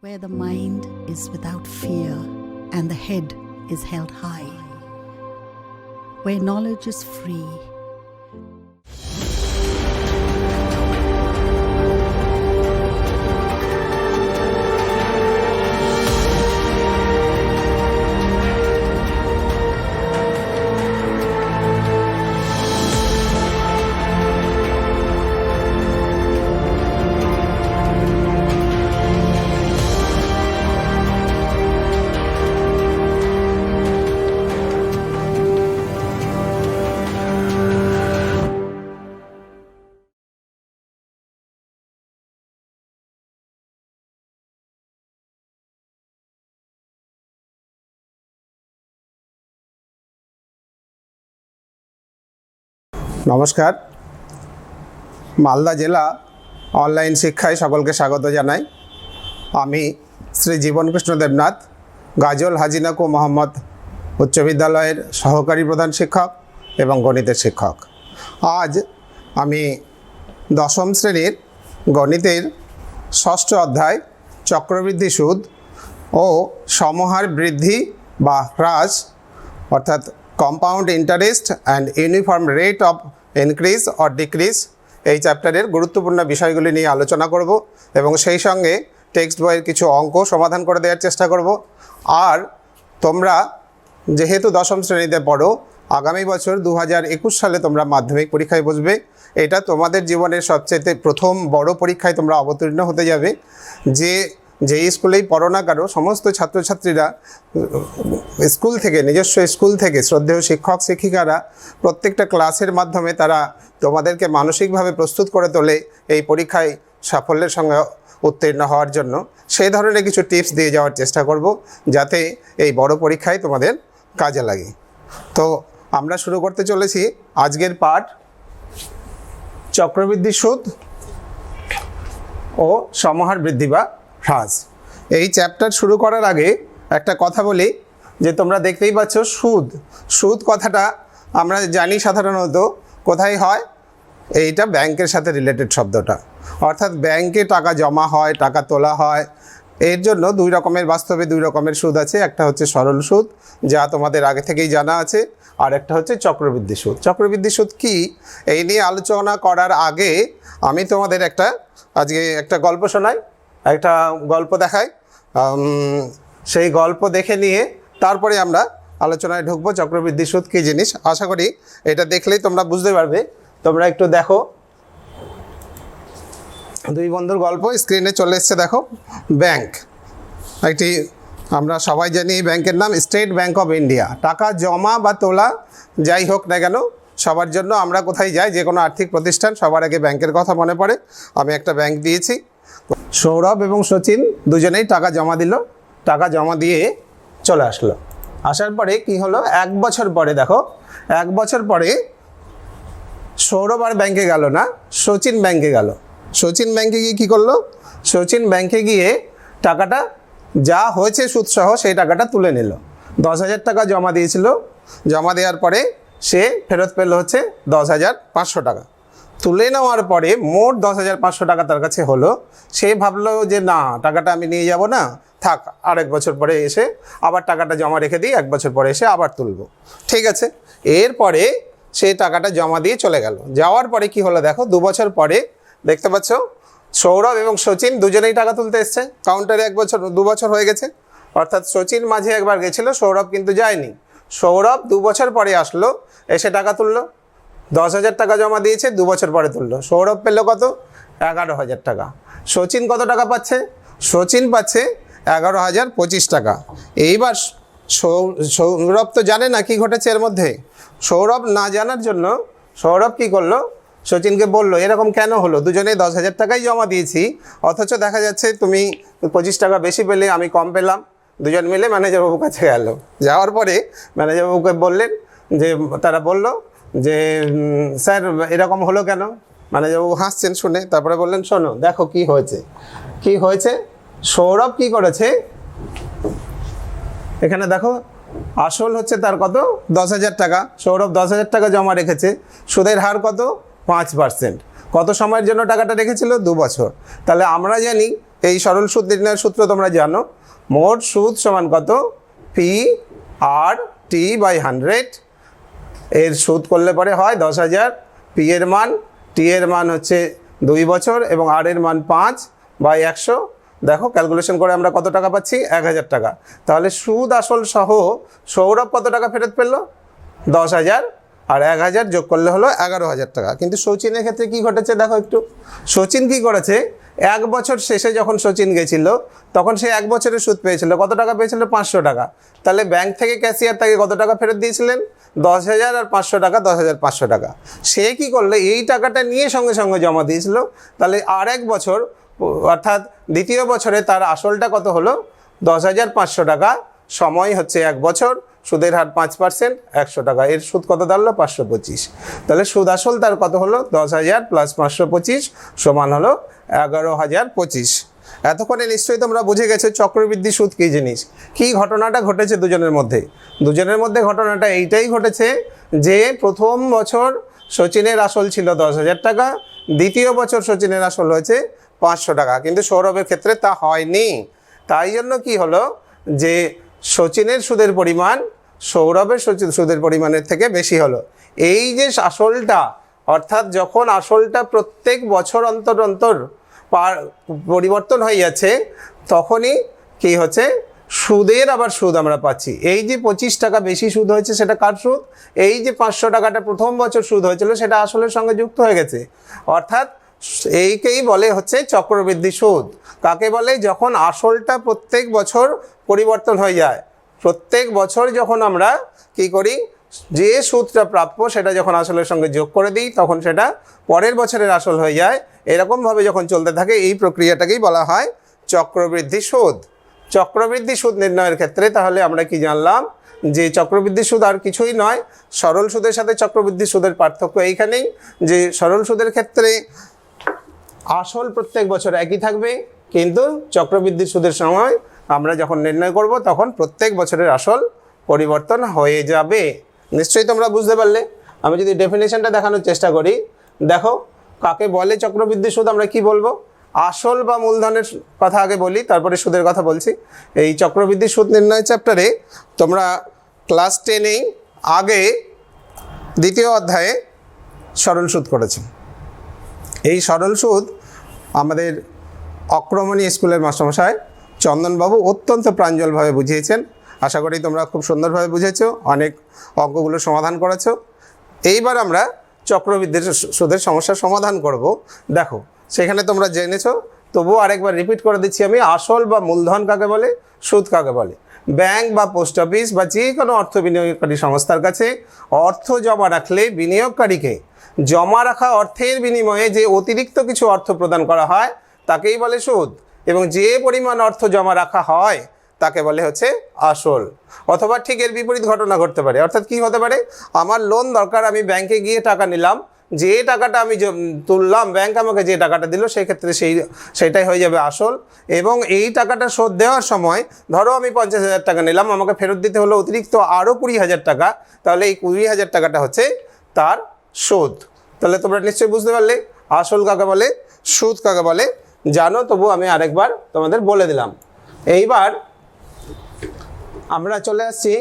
where the mind is without fear and the head is held high, where knowledge is free. নমস্কার, মালদা জেলা online শিক্ষায় সকলকে স্বাগত জানাই। আমি শ্রী জীবনকৃষ্ণ দেবনাথ, গাজল হাজিনাকু মোহাম্মদ উচ্চ বিদ্যালয়ের সহকারী প্রধান শিক্ষক এবং গণিতের শিক্ষক। আজ আমি দশম শ্রেণীর গণিতের ষষ্ঠ অধ্যায় চক্রবৃদ্ধি সুদ ও সমহার বৃদ্ধি বা হ্রাস অর্থাৎ compound interest and uniform rate of increase or decrease এই চ্যাপ্টারের গুরুত্বপূর্ণ বিষয়গুলি নিয়ে আলোচনা করব এবং সেই সঙ্গে টেক্সট বইয়ের কিছু অঙ্ক সমাধান করে দেওয়ার চেষ্টা করব। আর তোমরা যেহেতু দশম শ্রেণীতে পড়ো, আগামী বছর 2021 সালে তোমরা মাধ্যমিক পরীক্ষায় বসবে। এটা তোমাদের জীবনের সবচেয়ে প্রথম বড় পরীক্ষায় তোমরা অবতীর্ণ হতে যাবে। যেই স্কুলেই পড়ো না কারো, সমস্ত ছাত্রছাত্রীরা স্কুল থেকে, নিজস্ব স্কুল থেকে শ্রদ্ধেয় শিক্ষক শিক্ষিকারা প্রত্যেকটা ক্লাসের মাধ্যমে তারা তোমাদেরকে মানসিকভাবে প্রস্তুত করে তোলে এই পরীক্ষায় সাফল্যের সঙ্গে উত্তীর্ণ হওয়ার জন্য। সেই ধরনের কিছু টিপস দিয়ে যাওয়ার চেষ্টা করব যাতে এই বড় পরীক্ষায় তোমাদের কাজে লাগে। তো আমরা শুরু করতে চলেছি আজকের পাঠ, চক্রবৃদ্ধি সুদ ও সমহার বৃদ্ধি বা হ্রাস। এই চ্যাপ্টার শুরু করার আগে একটা কথা বলি যে তোমরা দেখতেই পাচ্ছ সুদ কথাটা আমরা জানি সাধারণত কোথায় হয়, এইটা ব্যাংকের সাথে রিলেটেড শব্দটা, অর্থাৎ ব্যাংকে টাকা জমা হয়, টাকা তোলা হয়। এর জন্য বাস্তবে দুই রকমের সুদ আছে। একটা হচ্ছে সরল সুদ, যা তোমাদের আগে থেকেই জানা আছে, আর একটা হচ্ছে চক্রবৃদ্ধি সুদ। চক্রবৃদ্ধি সুদ কি, এই নিয়ে আলোচনা করার আগে আমি তোমাদের আজকে একটা গল্প শোনাই, একটা গল্প দেখাই। সেই গল্প দেখে নিয়ে তারপরে আমরা আলোচনায় ঢুকবো চক্রবৃদ্ধি সুদ কী জিনিস। আশা করি এটা দেখলেই তোমরা বুঝতে পারবে। তোমরা একটু দেখো, দুই বন্ধুর গল্প স্ক্রিনে চলে এসছে। দেখো, ব্যাংক একটি, আমরা সবাই জানি এই ব্যাংকের নাম স্টেট ব্যাংক অফ ইন্ডিয়া। টাকা জমা বা তোলা যাই হোক না কেন, সবার জন্য আমরা কোথায় যাই, যে কোনো আর্থিক প্রতিষ্ঠান, সবার আগে ব্যাংকের কথা মনে পড়ে। আমি একটা ব্যাংক দিয়েছি। সৌরভ এবং সচিন দুজনেই টাকা জমা দিল। টাকা জমা দিয়ে চলে আসলো। আসার পরে কি হলো, 1 বছর পরে, দেখো 1 বছর পরে সৌরভ আর ব্যাংকে গেল না, সচিন ব্যাংকে গেল। সচিন ব্যাংকে গিয়ে কী করলো, সচিন ব্যাংকে গিয়ে টাকাটা যা হয়েছে সুদসহ সেই টাকাটা তুলে নিল। 10,000 টাকা জমা দিয়েছিল। জমা দেওয়ার পরে সে ফেরত পেল হচ্ছে 10,500 টাকা। তুলে নেওয়ার পরে মোট 10,500 টাকা তার কাছে হলো। সে ভাবলো যে না, টাকাটা আমি নিয়ে যাব না, থাক, আরেক বছর পরে এসে আবার টাকাটা জমা রেখে দিই, 1 বছর পরে এসে আবার তুলবো, ঠিক আছে। এরপরে সে টাকাটা জমা দিয়ে চলে গেল। যাওয়ার পরে কি হলো, দেখো 2 বছর পরে দেখতে পাচ্ছ সৌরভ এবং সচিন দুজনেই টাকা তুলতে এসছে। কাউন্টারে 2 বছর হয়ে গেছে, অর্থাৎ সচিন মাঝে একবার গেছিলো, সৌরভ কিন্তু যায়নি। সৌরভ 2 বছর পরে আসলো, এসে টাকা তুললো। 10,000 টাকা জমা দিয়েছে, 2 বছর পরে তুললো। সৌরভ পেল কত, 11,000 টাকা। সচিন কত টাকা পাচ্ছে, সচিন পাচ্ছে 11,025 টাকা। এইবার সৌরভ তো জানে না কি ঘটেছে এর মধ্যে। সৌরভ না জানার জন্য সৌরভ কি করলো, সচিনকে বললো এরকম কেন হলো, দুজনেই 10,000 টাকাই জমা দিয়েছি, অথচ দেখা যাচ্ছে তুমি 25 টাকা বেশি পেলে, আমি কম পেলাম। দুজন মিলে ম্যানেজারবাবুর কাছে গেল। যাওয়ার পরে ম্যানেজারবাবুকে বললেন যে, তারা বলল যে স্যার এরকম হলো কেন। ম্যানেজারবাবু হাসছেন শুনে, তারপরে বললেন শোনো, দেখো কি হয়েছে। সৌরভ কি করেছে, এখানে দেখো আসল হচ্ছে তার কত, 10,000 টাকা। সৌরভ 10,000 টাকা জমা রেখেছে, সুদের হার কত, 5%। কত সময়ের জন্য টাকাটা রেখেছিল, 2 বছর। তাহলে আমরা জানি এই সরল সুদ নির্ণয়ের সূত্র তোমরা জানো, মোট সুদ সমান কত, পি আর টি বাই 100। এর সুদ করলে পরে হয় 10,000। পি এর মান, টি এর মান হচ্ছে 2 বছর এবং আর এর মান 5 বাই 100। দেখো ক্যালকুলেশন করে আমরা কত টাকা পাচ্ছি, 1,000 টাকা। তাহলে সুদ আসল সহ সৌরভ কত টাকা ফেরত পেল, 10,000, আর 1,000 যোগ করলে হলো 11,000 টাকা। কিন্তু শচীনের ক্ষেত্রে কি ঘটেছে দেখো একটু। শচীন কি করেছে, 1 বছর শেষে যখন শচীন গেছিল তখন সে 1 বছরের সুদ পেয়েছিল, কত টাকা পেয়েছিল, 500 টাকা। তাহলে ব্যাংক থেকে ক্যাশিয়ার তাকে কত টাকা ফেরত দিয়েছিলেন, 10,000 আর 500 টাকা, 10,500 টাকা। সে কি করলে, এই টাকাটা নিয়ে সঙ্গে সঙ্গে জমা দিয়েছিল। তাহলে আর 1 বছর, অর্থাৎ দ্বিতীয় বছরে তার আসলটা কত হলো, 10,500 টাকা। সময় হচ্ছে 1 বছর, সুদের হার 5%, 100 টাকা। এর সুদ কত দাঁড়ালো, 525। তাহলে সুদ আসল তার কত হলো, 10,000 প্লাস 525 সমান হলো 11,025। এতক্ষণে নিশ্চয়ই তোমরা বুঝে গেছো চক্রবৃদ্ধি সুদ কী জিনিস। কী ঘটনাটা ঘটেছে দুজনের মধ্যে ঘটনাটা এইটাই ঘটেছে যে প্রথম বছর শচীনের আসল ছিল 10,000 টাকা, দ্বিতীয় বছর শচীনের আসল হয়েছে 500 টাকা। কিন্তু সৌরভের ক্ষেত্রে তা হয়নি। তাই জন্য কি হলো যে শচীনের সুদের পরিমাণ সৌরভের সুদের পরিমাণের থেকে বেশি হলো। এই যে আসলটা, অর্থাৎ যখন আসলটা প্রত্যেক বছর অন্তর অন্তর পরিবর্তন হয়ে যাচ্ছে, তখনই কি হচ্ছে, সুদের আবার সুদ আমরা পাচ্ছি। এই যে 25 টাকা বেশি সুদ হয়েছে সেটা কার সুদ, এই যে 500 টাকাটা প্রথম বছর সুদ হয়েছিল সেটা আসলের সঙ্গে যুক্ত হয়ে গেছে। অর্থাৎ এইকেই বলে হচ্ছে চক্রবৃদ্ধি সুদ। কাকে বলে, যখন আসলটা প্রত্যেক বছর পরিবর্তন হয়ে যায়। প্রত্যেক বছর যখন আমরা কি করি, যে সুদটা প্রাপ্য সেটা যখন আসলের সঙ্গে যোগ করে দিই তখন সেটা পরের বছরের আসল হয়ে যায়। এরকমভাবে যখন চলতে থাকে এই প্রক্রিয়াটাকেই বলা হয় চক্রবৃদ্ধি সুদ। চক্রবৃদ্ধি সুদ নির্ণয়ের ক্ষেত্রে তাহলে আমরা কি জানলাম, যে চক্রবৃদ্ধি সুদ আর কিছুই নয়, সরল সুদের সাথে চক্রবৃদ্ধি সুদের পার্থক্য এইখানেই যে সরল সুদের ক্ষেত্রে আসল প্রত্যেক বছর একই থাকবে, কিন্তু চক্রবৃদ্ধি সুদের সময় আমরা যখন নির্ণয় করব তখন প্রত্যেক বছরের আসল পরিবর্তন হয়ে যাবে। নিশ্চয়ই তোমরা বুঝতে পারলে। আমি যদি ডেফিনেশনটা দেখানোর চেষ্টা করি, দেখো কাকে বলে চক্রবৃদ্ধি সুদ, আমরা কি বলবো, আসল বা মূলধনের কথা আগে বলি, তারপরে সুদের কথা বলছি। এই চক্রবৃদ্ধি সুদ নির্ণয় চ্যাপ্টারে তোমরা ক্লাস 10-এই আগে দ্বিতীয় অধ্যায়ে সরল সুদ করেছো। এই সরল সুদ আমাদের অক্রমণী স্কুলের মাস্টারমশাই চন্দনবাবু অত্যন্ত প্রাঞ্জলভাবে বুঝিয়েছেন। আশা করি তোমরা খুব সুন্দরভাবে বুঝেছো, অনেক অঙ্কগুলো সমাধান করেছো। এইবার আমরা চক্রবৃদ্ধি সুদের সমস্যার সমাধান করব। দেখো সেখানে তোমরা জেনেছো, তবুও আরেকবার রিপিট করে দিচ্ছি আমি। আসল বা মূলধন কাকে বলে, সুদ কাকে বলে। ব্যাংক বা পোস্ট অফিস বা যে কোনো অর্থ বিনিয়োগকারী সংস্থার কাছে অর্থ জমা রাখলে বিনিয়োগকারীকে জমা রাখা অর্থের বিনিময়ে যে অতিরিক্ত কিছু অর্থ প্রদান করা হয় তাকেই বলে সুদ। এবং যে পরিমাণ অর্থ জমা রাখা হয় তাকে বলে হচ্ছে আসল। অথবা ঠিক এর বিপরীত ঘটনা ঘটতে পারে। অর্থাৎ কি হতে পারে, আমার লোন দরকার, আমি ব্যাংকে গিয়ে টাকা নিলাম, যে টাকাটা আমি তুললাম ব্যাংক আমাকে যে টাকাটা দিল সেক্ষেত্রে সেইটাই হয়ে যাবে আসল। এবং এই টাকাটা শোধ দেওয়ার সময় ধরো আমি 50,000 টাকা নিলাম, আমাকে ফেরত দিতে হলো অতিরিক্ত আরও 20,000 টাকা, তাহলে এই 20,000 টাকাটা হচ্ছে তার সুদ। তাহলে তোমরা নিশ্চয়ই বুঝতে পারলে আসল কাকে বলে, সুদ কাকে বলে জানো, তবু আমি আরেকবার তোমাদের বলে দিলাম। এইবার আমরা চলে আসছি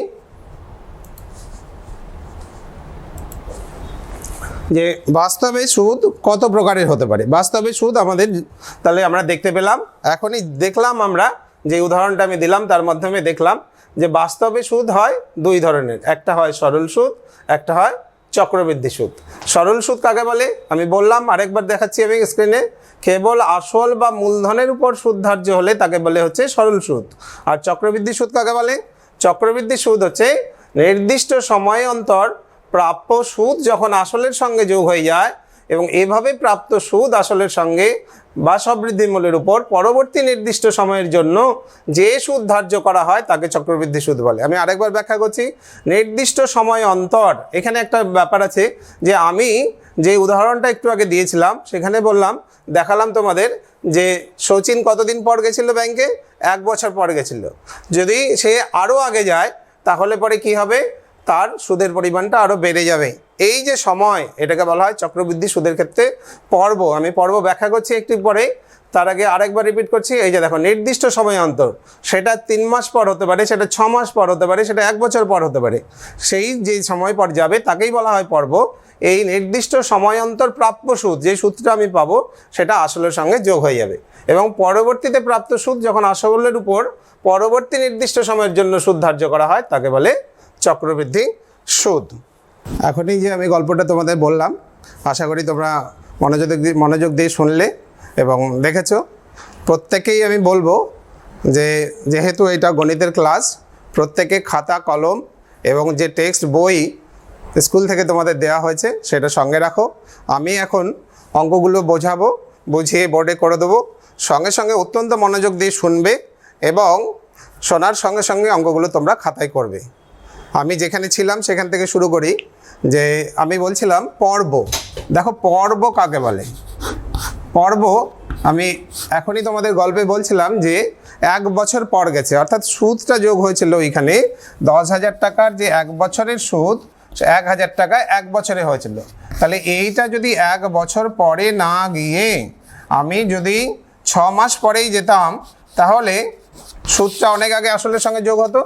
যে বাস্তবে সুদ কত প্রকারের হতে পারে। বাস্তবে সুদ আমাদের তাহলে আমরা দেখতে পেলাম, এখনই দেখলাম আমরা যে উদাহরণটা আমি দিলাম তার মাধ্যমে দেখলাম যে বাস্তবে সুদ হয় 2 ধরনের, একটা হয় সরল সুদ, একটা হয় চক্রবৃদ্ধি সুদ। সরল সুদ কাকে বলে আমি বললাম, আরেকবার দেখাচ্ছি আমি স্ক্রিনে। কেবল আসল বা মূলধনের উপর সুদ ধার্য হলে তাকে বলে হচ্ছে সরল সুদ। আর চক্রবৃদ্ধি সুদ কাকে বলে, চক্রবৃদ্ধি সুদ হচ্ছে নির্দিষ্ট সময় অন্তর প্রাপ্য সুদ যখন আসলের সঙ্গে যোগ হয়ে যায় এবং এভাবে প্রাপ্ত সুদ আসলের সঙ্গে বা সবৃদ্ধি মূল্যের উপর পরবর্তী নির্দিষ্ট সময়ের জন্য যে সুদ ধার্য করা হয় তাকে চক্রবৃদ্ধি সুদ বলে। আমি আরেকবার ব্যাখ্যা করছি, নির্দিষ্ট সময় অন্তর। এখানে একটা ব্যাপার আছে যে আমি যে উদাহরণটা একটু আগে দিয়েছিলাম সেখানে বললাম, দেখালাম তোমাদের যে শচীন কতদিন পর গেছিল ব্যাংকে, 1 বছর পর গেছিল। যদি সে আরও আগে যায় তাহলে পরে কি হবে, তার সুদের পরিমাণটা আরও বেড়ে যাবে। এই যে সময়, এটাকে বলা হয় চক্রবৃদ্ধি সুদের ক্ষেত্রে পর্ব। আমি পর্ব ব্যাখ্যা করছি একটু পরে। তার আগে আরেকবার রিপিট করছি, এই যে দেখো নির্দিষ্ট সময় অন্তর, সেটা 3 মাস পর হতে পারে, সেটা 6 মাস পর হতে পারে, সেটা 1 বছর পর হতে পারে, সেই যে সময় পর যাবে তাকেই বলা হয় পর্ব। এই নির্দিষ্ট সময় অন্তর প্রাপ্য সুদ, যে সুদটা আমি পাবো সেটা আসলের সঙ্গে যোগ হয়ে যাবে, এবং পরবর্তীতে প্রাপ্ত সুদ যখন আসলের উপর পরবর্তী নির্দিষ্ট সময়ের জন্য সুদ ধার্য করা হয় তাকে বলে চক্রবৃদ্ধি সুদ। এখনই যে আমি গল্পটা তোমাদের বললাম, আশা করি তোমরা মনোযোগ দিয়ে শুনলে এবং দেখেছো। প্রত্যেকেই আমি বলবো যে যেহেতু এটা গণিতের ক্লাস, প্রত্যেকে খাতা কলম এবং যে টেক্সট বই স্কুল থেকে তোমাদের দেওয়া হয়েছে সেটা সঙ্গে রাখো। আমি এখন অঙ্কগুলো বোঝাবো, বুঝিয়ে বোর্ডে করে দেবো, সঙ্গে সঙ্গে অত্যন্ত মনোযোগ দিয়ে শুনবে এবং শোনার সঙ্গে সঙ্গে অঙ্কগুলো তোমরা খাতায় করবে। আমি যেখানে ছিলাম সেখান থেকে শুরু করি। যে আমি বলছিলাম পর্ব, দেখো পর্ব কাকে বলে। পর্ব আমি এখনই তোমাদের গল্পে বলছিলাম যে 1 বছর পর গেছে, অর্থাৎ সুদটা যোগ হয়েছিল ওইখানে 10,000 টাকার যে 1 বছরের সুদ, 1,000 টাকা 1 বছরে হয়েছিল। তাহলে এইটা যদি 1 বছর পরে না গিয়ে আমি যদি 6 মাস পরেই যেতাম তাহলে সুদটা অনেক আগে আসলের সঙ্গে যোগ হতো।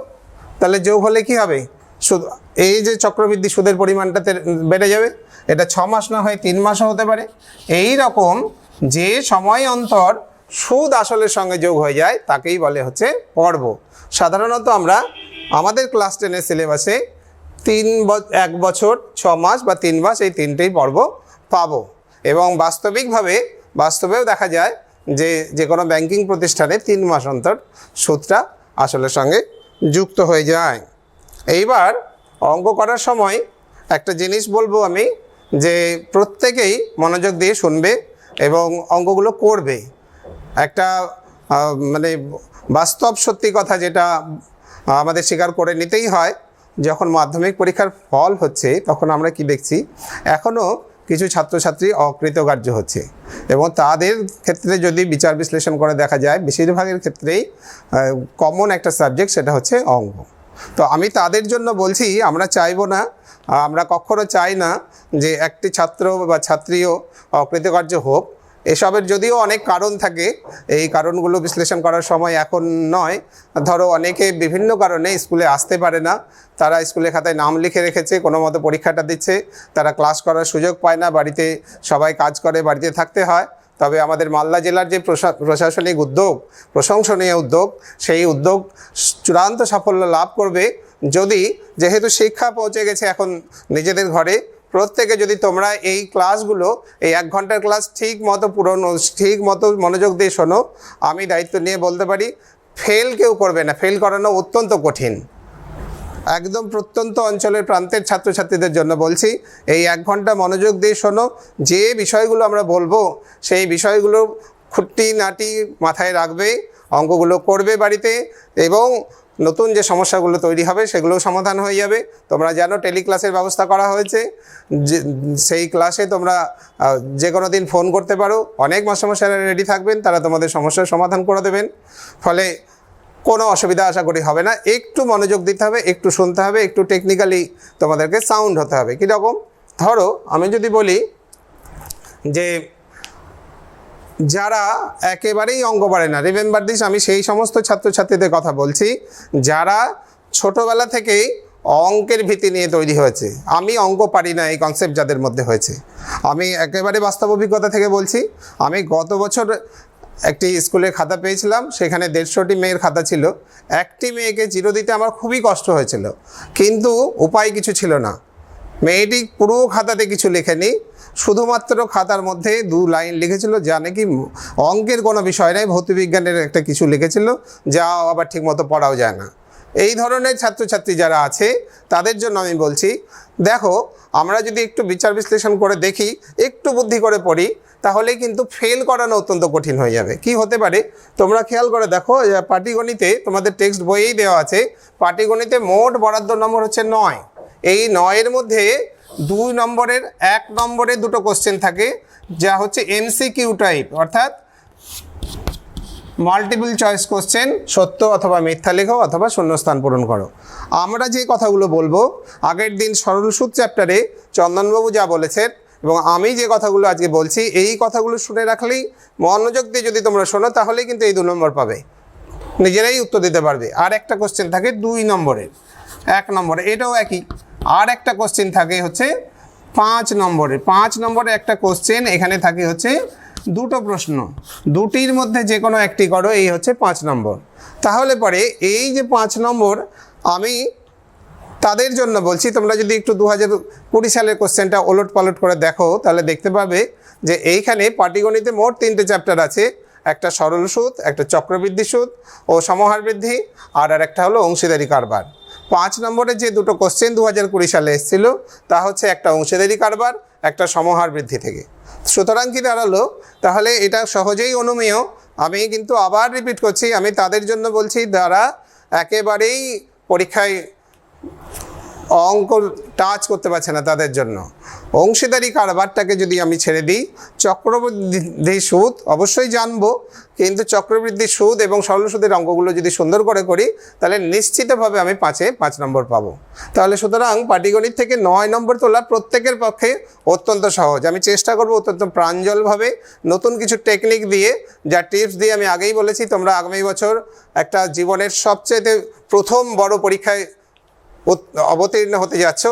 তাহলে যোগ হলে কি হবে, সুদ এই যে চক্রবৃদ্ধি সুদের পরিমাণটা বেড়ে যাবে। এটা 6 মাস না হয় 3 মাসও হতে পারে। এই রকম যে সময় অন্তর সুদ আসলের সঙ্গে যোগ হয়ে যায় তাকেই বলে হচ্ছে পর্ব। সাধারণত আমরা আমাদের ক্লাস 10-এর সিলেবাসে 1 বছর 6 মাস বা 3 মাস এই 3টেই পর্ব পাবো, এবং বাস্তবেও দেখা যায় যে কোনো ব্যাংকিং প্রতিষ্ঠানে 3 মাস অন্তর সুদটা আসলের সঙ্গে যুক্ত হয়ে যায়। এইবার অঙ্ক করার সময় একটা জিনিস বলবো আমি, যে প্রত্যেকেই মনোযোগ দিয়ে শুনবে এবং অঙ্কগুলো করবে। একটা মানে বাস্তব সত্যি কথা যেটা আমাদের স্বীকার করে নিতেই হয়, যখন মাধ্যমিক পরীক্ষার ফল হচ্ছে তখন আমরা কি দেখছি, এখনও কিছু ছাত্রছাত্রী অকৃতকার্য হচ্ছে, এবং তাদের ক্ষেত্রে যদি বিচার বিশ্লেষণ করে দেখা যায় বেশিরভাগের ক্ষেত্রেই কমন একটা সাবজেক্ট সেটা হচ্ছে অঙ্ক। তো আমি তাদের জন্য বলছি, আমরা কখনো চাই না যে একটি ছাত্র বা ছাত্রীও অকৃতকার্য হোক। এসবের যদিও অনেক কারণ থাকে, এই কারণগুলো বিশ্লেষণ করার সময় এখন নয়। ধরো অনেকে বিভিন্ন কারণে স্কুলে আসতে পারে না, তারা স্কুলের খাতায় নাম লিখে রেখেছে, কোনো মতো পরীক্ষাটা দিচ্ছে, তারা ক্লাস করার সুযোগ পায় না, বাড়িতে সবাই কাজ করে, বাড়িতে থাকতে হয়। তবে আমাদের মালদা জেলার যে প্রশাসনিক উদ্যোগ, প্রশংসনীয় উদ্যোগ, সেই উদ্যোগ চূড়ান্ত সাফল্য লাভ করবে যদি, যেহেতু শিক্ষা পৌঁছে গেছে এখন নিজেদের ঘরে, প্রত্যেকে যদি তোমরা এই ক্লাসগুলো, এই 1 ঘন্টার ক্লাস ঠিক মতো মনোযোগ দিয়ে শোনো, আমি দায়িত্ব নিয়ে বলতে পারি ফেল কেউ করবে না। ফেল করানো অত্যন্ত কঠিন। একদম প্রত্যন্ত অঞ্চলের প্রান্তের ছাত্রছাত্রীদের জন্য বলছি, এই 1 ঘন্টা মনোযোগ দিয়ে শোনো। যে বিষয়গুলো আমরা বলবো সেই বিষয়গুলো খুঁটিনাটি মাথায় রাখবে, অঙ্কগুলো করবে বাড়িতে, এবং নতুন যে সমস্যাগুলো তৈরি হবে সেগুলোও সমাধান হয়ে যাবে। তোমরা জানো টেলিক্লাসের ব্যবস্থা করা হয়েছে, সেই ক্লাসে তোমরা যে কোনো দিন ফোন করতে পারো, অনেক মাস্টারমশাইরা রেডি থাকবেন, তারা তোমাদের সমস্যার সমাধান করে দেবেন। ফলে কোনো অসুবিধা আশা করি হবে না। একটু মনোযোগ দিতে হবে, একটু শুনতে হবে, একটু টেকনিক্যালি তোমাদেরকে সাউন্ড হতে হবে। কীরকম, ধরো আমি যদি বলি যে যারা একেবারেই অঙ্ক পারে না, রিমেম্বার দিস, আমি সেই সমস্ত ছাত্রছাত্রীদের কথা বলছি যারা ছোটোবেলা থেকেই অঙ্কের ভীতি নিয়ে তৈরি হয়েছে। আমি অঙ্ক পারি না এই কনসেপ্ট যাদের মধ্যে হয়েছে, আমি একেবারে বাস্তব অভিজ্ঞতা থেকে বলছি। আমি গত বছর একটি স্কুলের খাতা পেয়েছিলাম, সেখানে 150টি মেয়ের খাতা ছিল। একটি মেয়েকে 0 দিতে আমার খুবই কষ্ট হয়েছিল, কিন্তু উপায় কিছু ছিল না। মেয়েটি পুরো খাতাতে কিছু লেখেনি, শুধুমাত্র খাতার মধ্যে 2 লাইন লিখেছিল, যা নাকি অঙ্কের কোনো বিষয় নেই, ভৌতবিজ্ঞানের একটা কিছু লিখেছিল, যা আবার ঠিকমতো পড়াও যায় না। এই ধরনের ছাত্রছাত্রী যারা আছে তাদের জন্য আমি বলছি, দেখো আমরা যদি একটু বিচার বিশ্লেষণ করে দেখি, একটু বুদ্ধি করে পড়ি, তাহলে কিন্তু ফেল করানো অত্যন্ত কঠিন হয়ে যাবে। কি হতে পারে তোমরা খেয়াল করে দেখো, পাটিগণিতে তোমাদের টেক্সট বইয়েই দেওয়া আছে, পাটিগণিতে মোট বরাদ্দ নম্বর হচ্ছে 9। এই 9-এর মধ্যে 2 নম্বরের 1 নম্বরে 2টো কোশ্চেন থাকে, যা হচ্ছে MCQ টাইপ, অর্থাৎ মাল্টিপল চয়েস কোশ্চেন, সত্য অথবা মিথ্যা লেখো অথবা শূন্যস্থান পূরণ করো। আমরা যে কথাগুলো বলবো, আগের দিন সরল সুদ চ্যাপ্টারে চন্দনবাবু যা বলেছেন এবং আমি যে কথাগুলো আজকে বলছি এই কথাগুলো শুনে রাখলেই, মনোযোগ দিয়ে যদি তোমরা শোনো, তাহলেই কিন্তু এই 2 নম্বর পাবে, নিজেরাই উত্তর দিতে পারবে। আর একটা কোশ্চেন থাকে 2 নম্বরের, 1 নম্বরে, এটাও একই। আর একটা কোশ্চেন থাকে হচ্ছে 5 নম্বরে। 5 নম্বরে একটা কোশ্চেন এখানে থাকে হচ্ছে 2টো প্রশ্ন, 2টির মধ্যে যে কোনো একটি করো, এই হচ্ছে 5 নম্বর। তাহলে পরে এই যে 5 নম্বর আমি তাদের জন্য বলছি, তোমরা যদি একটু 2020 সালের কোশ্চেনটা ওলট পালট করে দেখো, তাহলে দেখতে পাবে যে এইখানে পাটিগণিতে মোট 3টে চ্যাপ্টার আছে। একটা সরল সুদ, একটা চক্রবৃদ্ধি সুদ ও সমাহার বৃদ্ধি, আর একটা হলো অংশীদারি কারবার। 5 নম্বরে যে 2টো কোশ্চেন 2020 সালে এসেছিল, তা হচ্ছে একটা অংশীদারি কারবার, একটা সমাহার বৃদ্ধি থেকে। সুতরাং কি দাঁড়ালো, তাহলে এটা সহজেই অনুমেয়। আমি কিন্তু আবার রিপিট করছি, আমি তাদের জন্য বলছি যারা একেবারেই পরীক্ষায় অঙ্ক টাচ করতে পারছে না, তাদের জন্য অংশীদারি কারবারটাকে যদি আমি ছেড়ে দিই, চক্রবৃদ্ধি সুদ অবশ্যই জানবো, কিন্তু চক্রবৃদ্ধি সুদ এবং সরল সুদের অঙ্কগুলো যদি সুন্দর করে করি, তাহলে নিশ্চিতভাবে আমি 5-এ 5 নম্বর পাবো। তাহলে সুতরাং পাটিগণিত থেকে 9 নম্বর তোলা প্রত্যেকের পক্ষে অত্যন্ত সহজ। আমি চেষ্টা করব অত্যন্ত প্রাঞ্জলভাবে নতুন কিছু টেকনিক দিয়ে, যা টিপস দিয়ে আমি আগেই বলেছি, তোমরা আগামী বছর একটা জীবনের সবচেয়ে প্রথম বড় পরীক্ষায় অবতীর্ণ হতে যাচ্ছ,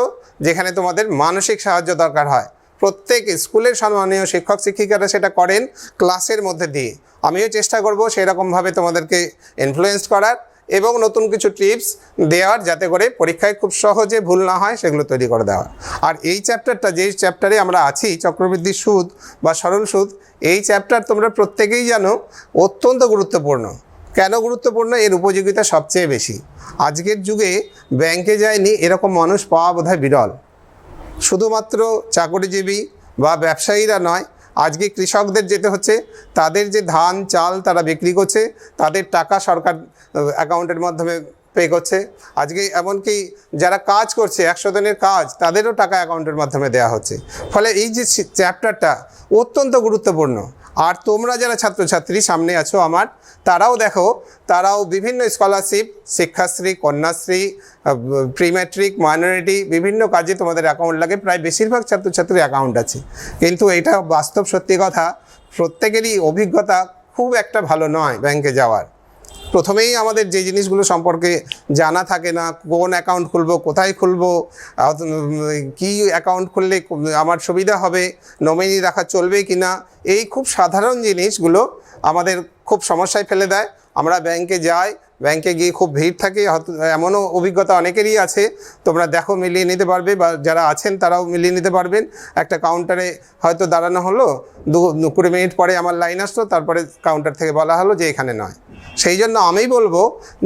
যেখানে তোমাদের মানসিক সাহায্য দরকার হয়। প্রত্যেক স্কুলের সম্মানীয় শিক্ষক শিক্ষিকারা সেটা করেন ক্লাসের মধ্যে দিয়ে। আমিও চেষ্টা করব সেরকমভাবে তোমাদেরকে ইনফ্লুয়েন্স করার এবং নতুন কিছু টিপস দেওয়ার, যাতে করে পরীক্ষায় খুব সহজে ভুল না হয়, সেগুলো তৈরি করে দেওয়া। আর এই চ্যাপ্টারটা, যেই চ্যাপ্টারে আমরা আছি, চক্রবৃদ্ধি সুদ বা সরল সুদ, এই চ্যাপ্টার তোমরা প্রত্যেকেই জানো অত্যন্ত গুরুত্বপূর্ণ। কেন গুরুত্বপূর্ণ? এর উপযোগিতা সবচেয়ে বেশি। আজকের যুগে ব্যাংকে যায়নি এরকম মানুষ পাওয়া বোধহয় বিরল। শুধুমাত্র চাকরিজীবী বা ব্যবসায়ীরা নয়, আজকে কৃষকদের যেতে হচ্ছে, তাদের যে ধান চাল তারা বিক্রি করছে, তাদের টাকা সরকার অ্যাকাউন্টের মাধ্যমে পে করছে। আজকে এমনকি যারা কাজ করছে, 100 দিনের কাজ, তাদেরও টাকা অ্যাকাউন্টের মাধ্যমে দেওয়া হচ্ছে। ফলে এই যে চ্যাপ্টারটা অত্যন্ত গুরুত্বপূর্ণ। আর তোমরা যারা ছাত্রছাত্রী সামনে আছো আমার, তারাও দেখো, তারাও বিভিন্ন scholarship, Shikshashree, Kanyashree, pre matric, minority, বিভিন্ন কাজে তোমাদের অ্যাকাউন্ট লাগে। প্রায় বেশিরভাগ ছাত্রছাত্রীর অ্যাকাউন্ট আছে, কিন্তু এটা বাস্তব সত্যি কথা, প্রত্যেকেরই অভিজ্ঞতা খুব একটা ভালো নয় ব্যাংকে যাওয়ার। প্রথমেই আমাদের যে জিনিসগুলো সম্পর্কে জানা থাকে না, কোন অ্যাকাউন্ট খুলবো, কোথায় খুলবো, কি অ্যাকাউন্ট খুললে আমার সুবিধা হবে, নমিনি রাখা চলবে কি না, এই খুব সাধারণ জিনিসগুলো আমাদের খুব সমস্যায় ফেলে দেয়। আমরা ব্যাংকে যাই, ব্যাংকে গিয়ে খুব ভিড় থাকে, এমনও অভিজ্ঞতা অনেকেরই আছে, তোমরা দেখো, মিলিয়ে নিতে পারবে, বা যারা আছেন তারাও মিলিয়ে নিতে পারবেন। একটা কাউন্টারে হয়তো দাঁড়ানো হলো, 20 মিনিট পরে আমার লাইন আসলো, তারপরে কাউন্টার থেকে বলা হলো যে এখানে নয়। সেই জন্য আমি বলবো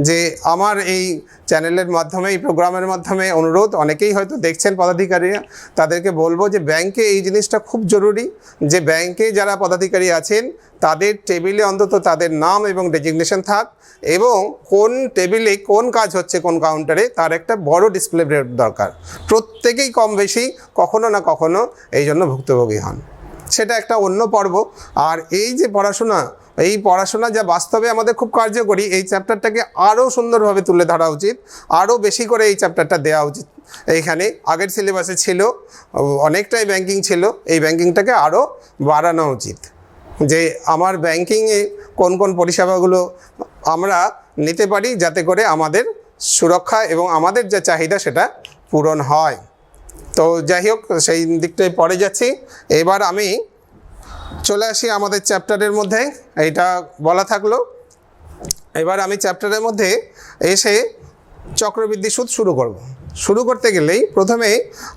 যে আমার এই চ্যানেলের মাধ্যমে, এই প্রোগ্রামের মাধ্যমে অনুরোধ, অনেকেই হয়তো দেখছেন পদাধিকারীরা, তাদেরকে বলবো যে ব্যাংকে এই জিনিসটা খুব জরুরি, যে ব্যাংকে যারা পদাধিকারী আছেন তাদের টেবিলে অন্তত তাদের নাম এবং ডেজিগনেশন থাক, এবং কোন টেবিলে কোন কাজ হচ্ছে কোন কাউন্টারে তার একটা বড় ডিসপ্লে দরকার। প্রত্যেকেই কম বেশি কখনো না কখনো এই জন্য ভুক্তভোগী হন, সেটা একটা অন্য পর্ব। আর এই যে পড়াশোনা, এই পড়াশোনা যা বাস্তবে আমাদের খুব কার্যকরী, এই চ্যাপ্টারটাকে আরও সুন্দরভাবে তুলে ধরা উচিত, আরও বেশি করে এই চ্যাপ্টারটা দেওয়া উচিত। এইখানে আগের সিলেবাসে ছিল, অনেকটাই ব্যাংকিং ছিল, এই ব্যাংকিংটাকে আরও বাড়ানো উচিত, যে আমার ব্যাংকিংয়ে কোন কোন পরিষেবাগুলো আমরা নিতে পারি, যাতে করে আমাদের সুরক্ষা এবং আমাদের যে চাহিদা সেটা পূরণ হয়। তো যাই হোক, সেই দিকটায় পরে যাচ্ছি। এবার আমি চলে আসি আমাদের চ্যাপ্টারের মধ্যে, এইটা বলা থাকলো। এবার আমি চ্যাপ্টারের মধ্যে এসে চক্রবৃদ্ধি সুদ শুরু করতে গেলেই প্রথমে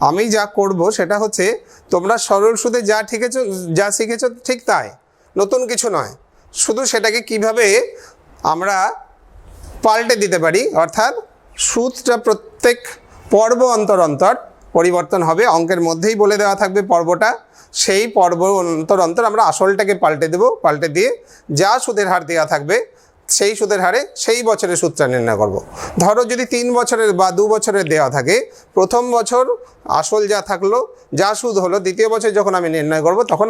আমি যা করব সেটা হচ্ছে, তোমরা সরল সুদে যা শিখেছো ঠিক তাই, নতুন কিছু নয়, শুধু সেটাকে কিভাবে আমরা পাল্টে দিতে পারি, অর্থাৎ সুদটা প্রত্যেক পর্ব অন্তর অন্তর পরিবর্তন হবে। অঙ্কের মধ্যেই বলে দেওয়া থাকবে পর্বটা, সেই পর্ব অন্তর আমরা আসলটাকে পাল্টে দেব, পাল্টে দিয়ে যা সুদের হার দেওয়া থাকবে সেই সুদের হারে সেই বছরের সুদটা নির্ণয় করব। ধরো যদি 3 বছরের বা 2 বছরের দেওয়া থাকে, প্রথম বছর আসল যা থাকলো, যা সুদ হলো, দ্বিতীয় বছর যখন আমি নির্ণয় করব তখন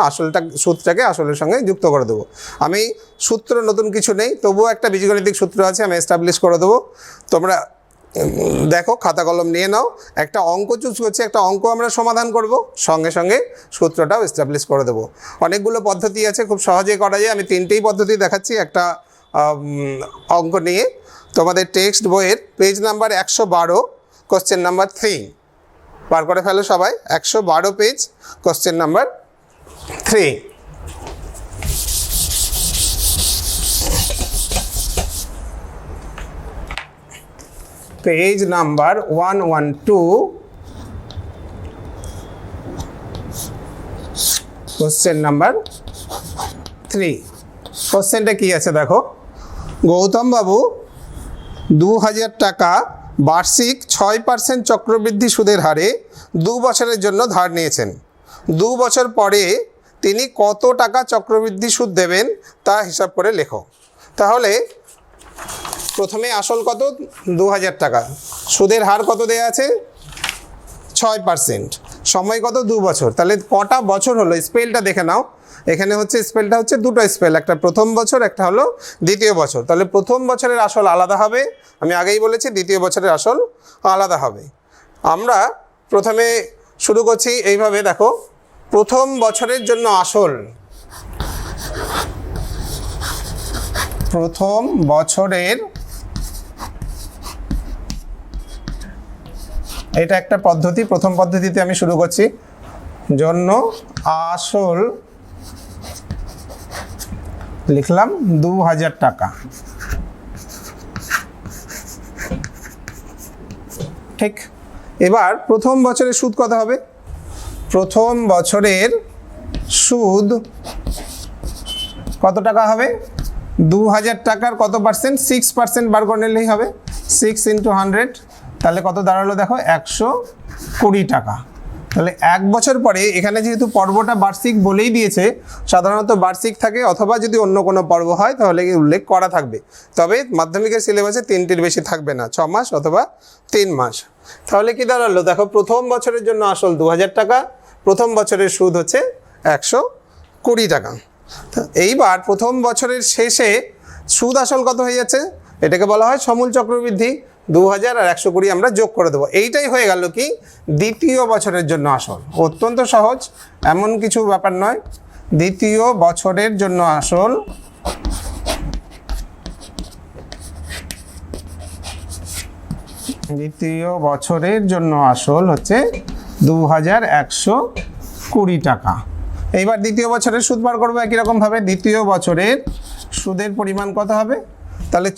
সুদটাকে আসলের সঙ্গে যুক্ত করে দেবো। আমি সূত্র নতুন কিছু নেই, তবুও একটা বীজগণিতিক সূত্র আছে, আমি এস্টাবলিশ করে দেবো। তোমরা দেখো খাতা কলম নিয়ে নাও, একটা অঙ্ক চুজ করছি, একটা অঙ্ক আমরা সমাধান করব, সঙ্গে সঙ্গে সূত্রটাও এস্টাবলিশ করে দেবো। অনেকগুলো পদ্ধতি আছে, খুব সহজে করা যায়। আমি তিনটেই পদ্ধতি দেখাচ্ছি একটা অঙ্ক নিয়ে। তোমাদের টেক্সট বইয়ের পেজ নাম্বার 112, কোশ্চেন নাম্বার 3 বার করে ফেলো সবাই। 112 page, question number 3। Page number 112, question number 3। কোশ্চেনটা কি আছে দেখো। গৌতম বাবু 2000 টাকা বার্ষিক 6% চক্রবৃদ্ধি সুদের হারে 2 বছরের জন্য ধার নিয়েছেন। 2 বছর পরে তিনি কত টাকা চক্রবৃদ্ধি সুদ দেবেন তা হিসাব করে লেখো। তাহলে প্রথমে আসল কত, 2000 টাকা, সুদের হার কত দেওয়া আছে 6%, সময় কত 2 বছর। তাহলে কটা বছর হলো, স্পেলটা দেখে নাও। এখানে হচ্ছে স্পেলটা হচ্ছে দুটো স্পেল, একটা প্রথম বছর, একটা হলো দ্বিতীয় বছর। তাহলে প্রথম বছরের আসল আলাদা হবে, আমি আগেই বলেছি, দ্বিতীয় বছরের আসল আলাদা হবে। আমরা প্রথমে শুরু করছি এইভাবে, দেখো প্রথম বছরের জন্য আসল, প্রথম বছরের, এটা একটা পদ্ধতি, প্রথম পদ্ধতিতে আমি শুরু করছি, জন্য আসল লিখলাম 2000 টাকা। ঠিক, এবার প্রথম বছরের সুদ কত হবে, প্রথম বছরের সুদ কত টাকা হবে, 2000 টাকার কত পার্সেন্ট, 6% বার করে নিলেই হবে, 6 × 100, তাহলে কত দাঁড়ালো দেখো 120 টাকা। তাহলে 1 বছর পরে, এখানে যেহেতু পর্বটা বার্ষিক বলেই দিয়েছে, সাধারণত বার্ষিক থাকে, অথবা যদি অন্য কোনো পর্ব হয় তাহলে উল্লেখ করা থাকবে। তবে মাধ্যমিকের সিলেবাসে 3টির বেশি থাকবে না, 6 মাস অথবা 3 মাস। তাহলে কি দাঁড়ালো দেখো, প্রথম বছরের জন্য আসল 2000 টাকা, প্রথম বছরের সুদ হচ্ছে 120 টাকা। এইবার প্রথম বছরের শেষে সুদ আসল কত হয়ে যাচ্ছে, এটাকে বলা হয় সমূল চক্রবৃদ্ধি। 2000 আর 120 আমরা যোগ করে দেবো, এইটাই হয়ে গেল কি দ্বিতীয় বছরের জন্য আসল। অত্যন্ত সহজ, এমন কিছু ব্যাপার নয়। দ্বিতীয় বছরের জন্য আসল, দ্বিতীয় বছরের জন্য আসল হচ্ছে 2120 টাকা। এইবার দ্বিতীয় বছরের সুদ বার করবো একই রকমভাবে। দ্বিতীয় বছরের সুদের পরিমাণ কত হবে, তাহলে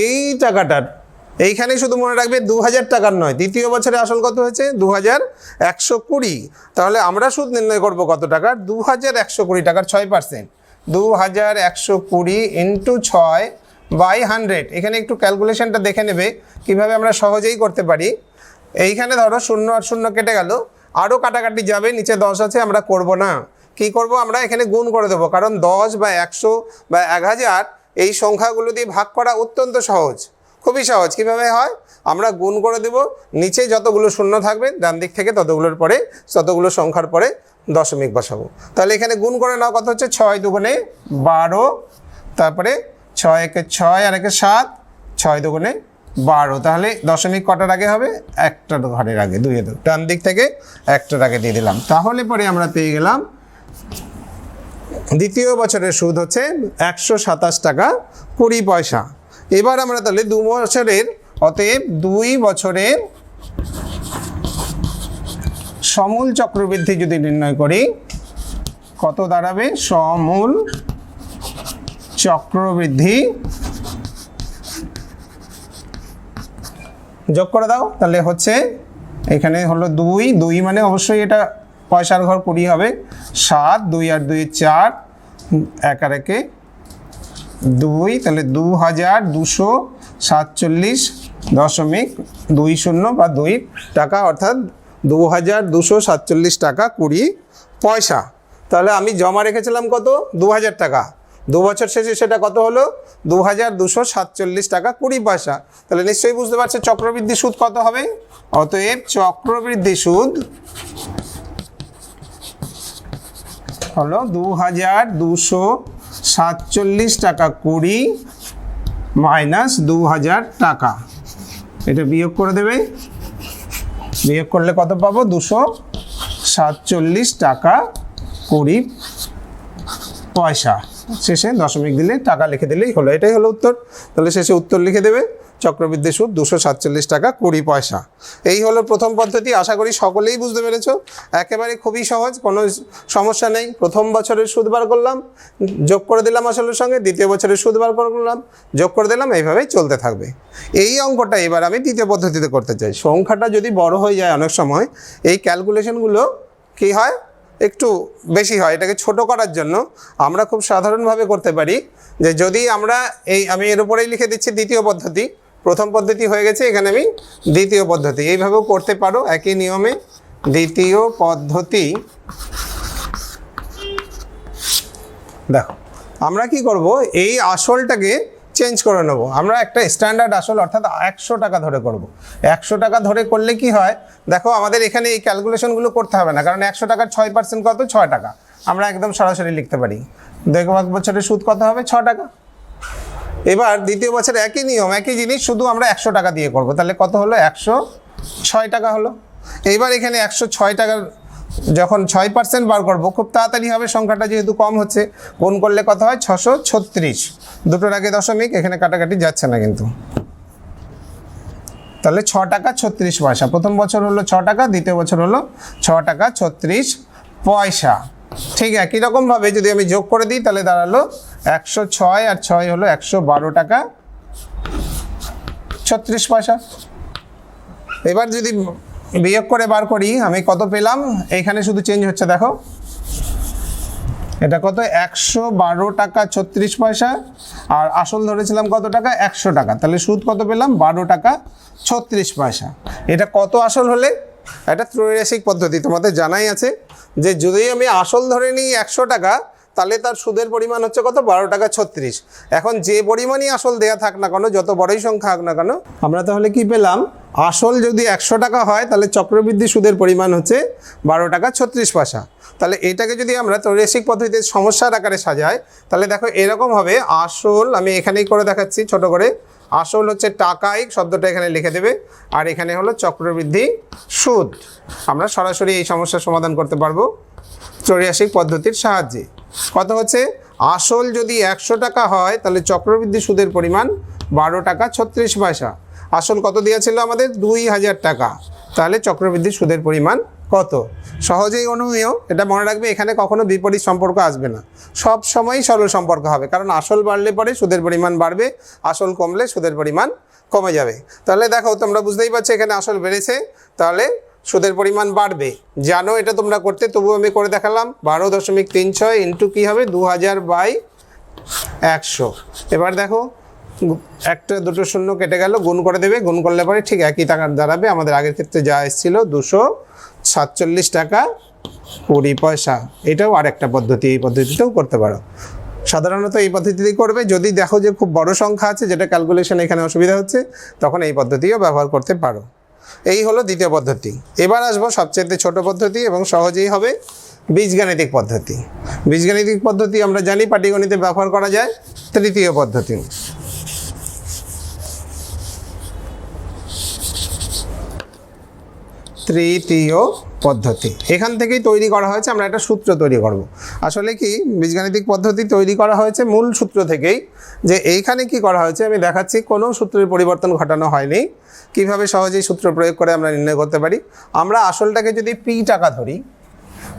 এই টাকাটার এইখানেই শুধু মনে রাখবে 2000 টাকার নয়, দ্বিতীয় বছরে আসল কত হয়েছে 2120। তাহলে আমরা সুদ নির্ণয় করব কত টাকার, 2120 টাকার 6%, 2120 × 6/100। এখানে একটু ক্যালকুলেশনটা দেখে নেবে কিভাবে আমরা সহজেই করতে পারি। এইখানে ধরো 0 আর 0 কেটে গেল, আরও কাটাকাটি যাবে, নিচে 10 আছে, আমরা করব না। কি করব, আমরা এখানে গুণ করে দেবো, কারণ 10 বা 100 বা 1000 এই সংখ্যাগুলো দিয়ে ভাগ করা অত্যন্ত সহজ, খুবই সহজ। কিভাবে হয়, আমরা গুণ করে দেব, নিচে যতগুলো শূন্য থাকবে ডান দিক থেকে ততগুলোর পরে, ততগুলো সংখ্যার পরে দশমিক বসাবো। তাহলে এখানে গুণ করে নাও, কত হচ্ছে 6 × 2 = 12, তারপরে 6 × 1 = 6 আর 1 = 7, 6 × 2 = 12। তাহলে দশমিক কটার আগে হবে, একটা ঘরের আগে, 2 ডান দিক থেকে একটার আগে দিয়ে দিলাম। তাহলে পরে আমরা পেয়ে গেলাম দ্বিতীয় বছরের সুদ হচ্ছে 127 টাকা 20 পয়সা। এবার আমরা তাহলে 2 বছরের, অতএব 2 বছরের সমূল চক্রবৃদ্ধি যদি নির্ণয় করি, কত দাঁড়াবে, সমূল চক্রবৃদ্ধি যোগ করে দাও। তাহলে হচ্ছে এখানে হলো 2 মানে অবশ্যই এটা পয়সার ঘর 20 হবে, 7, 2 আর 2 4, 1 আর 1 2, তাহলে 2247.20 বা 2 টাকা, অর্থাৎ 2247 টাকা 20 পয়সা। তাহলে আমি জমা রেখেছিলাম কত, 2000 টাকা, 2 বছর শেষে সেটা কত হলো 2247 টাকা 20 পয়সা। তাহলে নিশ্চয়ই বুঝতে পারছে চক্রবৃদ্ধি সুদ কত হবে। অতএব চক্রবৃদ্ধি সুদ হলো 2247 টাকা 20 - 2000 টাকা। এটা বিয়োগ করে দেবে, বিয়োগ করলে কত পাবো? 247 টাকা 20 পয়সা। শেষে দশমিক দিলে টাকা লিখে দিলেই হলো, এটাই হলো উত্তর। তাহলে শেষে উত্তর লিখে দেবে, চক্রবৃদ্ধি সুদ 247 টাকা 20 পয়সা। এই হলো প্রথম পদ্ধতি। আশা করি সকলেই বুঝতে পেরেছো। একেবারে খুবই সহজ, কোনো সমস্যা নেই। প্রথম বছরের সুদ বার করলাম, যোগ করে দিলাম আসলের সঙ্গে, দ্বিতীয় বছরের সুদ বার করলাম, যোগ করে দিলাম, এইভাবেই চলতে থাকবে। এই অঙ্কটা এবার আমি দ্বিতীয় পদ্ধতিতে করতে চাই। সংখ্যাটা যদি বড় হয়ে যায় অনেক সময় এই ক্যালকুলেশনগুলো কী হয়, একটু বেশি হয়। এটাকে ছোট করার জন্য আমরা খুব সাধারণভাবে করতে পারি যে যদি আমরা আমি এর উপরেই লিখে দিচ্ছি দ্বিতীয় পদ্ধতি। প্রথম পদ্ধতি হয়ে গেছে, এখানে আমি দ্বিতীয় পদ্ধতি এইভাবেও করতে পারো একই নিয়মে। দ্বিতীয় পদ্ধতি, দেখো আমরা কি করব, এই আসলটাকে চেঞ্জ করে নেব। আমরা একটা স্ট্যান্ডার্ড আসল অর্থাৎ 100 টাকা ধরে করব। 100 টাকা ধরে করলে কি হয়, দেখো আমাদের এখানে এই ক্যালকুলেশনগুলো করতে হবে না, কারণ 100 টাকার 6% কত? 6 টাকা। আমরা একদম সরাসরি লিখতে পারি। দেখো এক বছরের সুদ কত হবে? 6 টাকা। এবার দ্বিতীয় বছরে একই নিয়ম, একই জিনিস, শুধু আমরা 100 টাকা দিয়ে করব। তাহলে কত হলো? 106 টাকা হলো। এইবার এখানে 106 টাকার যখন 6% বার করবো, খুব তাড়াতাড়ি হবে, সংখ্যাটা যেহেতু কম হচ্ছে। গুণ করলে কত হয়? 636। দুটোর আগে দশমিক, এখানে কাটাকাটি যাচ্ছে না কিন্তু। তাহলে 6 টাকা 36 পয়সা। প্রথম বছর হলো 6 টাকা, দ্বিতীয় বছর হলো 6 টাকা 36 পয়সা। ঠিক একই রকমভাবে যদি আমি যোগ করে দিই তাহলে দাঁড়ালো 106 আর 6 হলো 112 টাকা 36 পয়সা। এবার যদি বিয়োগ করে বার করি আমি কত পেলাম? এইখানে শুধু চেঞ্জ হচ্ছে, দেখো এটা কত? 112 টাকা 36 পয়সা। আর আসল ধরেছিলাম কত টাকা? 100 টাকা। তাহলে সুদ কত পেলাম? 12 টাকা 36 পয়সা। এটা কত আসল হলে? এটা ত্রৈরাশিক পদ্ধতি, তোমাদের জানাই আছে যে যদি আমি আসল ধরে নিই 100 টাকা, তাহলে তার সুদের পরিমাণ হচ্ছে কত? 12 টাকা 36। এখন যে পরিমাণই আসল দেয়া থাক না কেন, যত বড়ই সংখ্যা হোক না কেন, আমরা তাহলে কি পেলাম? আসল যদি 100 টাকা হয় তাহলে চক্রবৃদ্ধি সুদের পরিমাণ হচ্ছে 12 টাকা 36 পয়সা। তাহলে এটাকে যদি আমরা ত্রৈরাশিক পদ্ধতিতে সমস্যার আকারে সাজাই তাহলে দেখো এরকম হবে। আসল আমি এখানেই করে দেখাচ্ছি ছোট করে। আসল হচ্ছে টাকায়, শব্দটা এখানে লিখে দেবে, আর এখানে হলো চক্রবৃদ্ধি সুদ। আমরা সরাসরি এই সমস্যার সমাধান করতে পারবো ত্রৈরাশিক পদ্ধতির সাহায্যে। কত হচ্ছে? আসল যদি 100 টাকা হয় তাহলে চক্রবৃদ্ধি সুদের পরিমাণ 12 টাকা 36 পয়সা। আসল কত দিয়েছিল আমাদের? 2000 টাকা। তাহলে চক্রবৃদ্ধি সুদের পরিমাণ কত? সহজেই অনুমেয়, এটা মনে রাখবে। এখানে কখনো বিপরীত সম্পর্ক আসবে না, সব সময়ই সরল সম্পর্ক হবে, কারণ আসল বাড়লে পরে সুদের পরিমাণ বাড়বে, আসল কমলে সুদের পরিমাণ কমে যাবে। তাহলে দেখো তোমরা বুঝতেই পারছো এখানে আসল বেড়েছে, তাহলে সুদের পরিমাণ বাড়বে। জানো এটা তোমরা করতে, তবুও আমি করে দেখালাম। 12.36 ইন্টু কী হবে? 2000/100। এবার দেখো একটা দুটো শূন্য কেটে গেল, গুণ করে দেবে। গুণ করলে পরে ঠিক একই টাকা দাঁড়াবে। আমাদের আগের ক্ষেত্রে যা এসেছিল 247 টাকা 20 পয়সা। এটাও আরেকটা পদ্ধতি, এই পদ্ধতিতেও করতে পারো। সাধারণত এই পদ্ধতিতেই করবে। যদি দেখো যে খুব বড় সংখ্যা আছে যেটা ক্যালকুলেশন এখানে অসুবিধা হচ্ছে, তখন এই পদ্ধতিও ব্যবহার করতে পারো। এই হলো দ্বিতীয় পদ্ধতি। এবার আসবো সবচেয়ে ছোট পদ্ধতি এবং সহজেই হবে, বীজগাণিতিক পদ্ধতি। বীজগাণিতিক পদ্ধতি আমরা জানি পাটিগণিতে ব্যবহার করা যায়। তৃতীয় পদ্ধতি, তৃতীয় পদ্ধতি এখান থেকেই তৈরি করা হয়েছে। আমরা একটা সূত্র তৈরি করব। আসলে কি বীজগাণিতিক পদ্ধতি তৈরি করা হয়েছে মূল সূত্র থেকেই। যে এইখানে কি করা হয়েছে আমি দেখাচ্ছি, কোনো সূত্রের পরিবর্তন ঘটানো হয়নি। কিভাবে সহজেই সূত্র প্রয়োগ করে আমরা নির্ণয় করতে পারি। আমরা আসলটাকে যদি পি টাকা ধরি,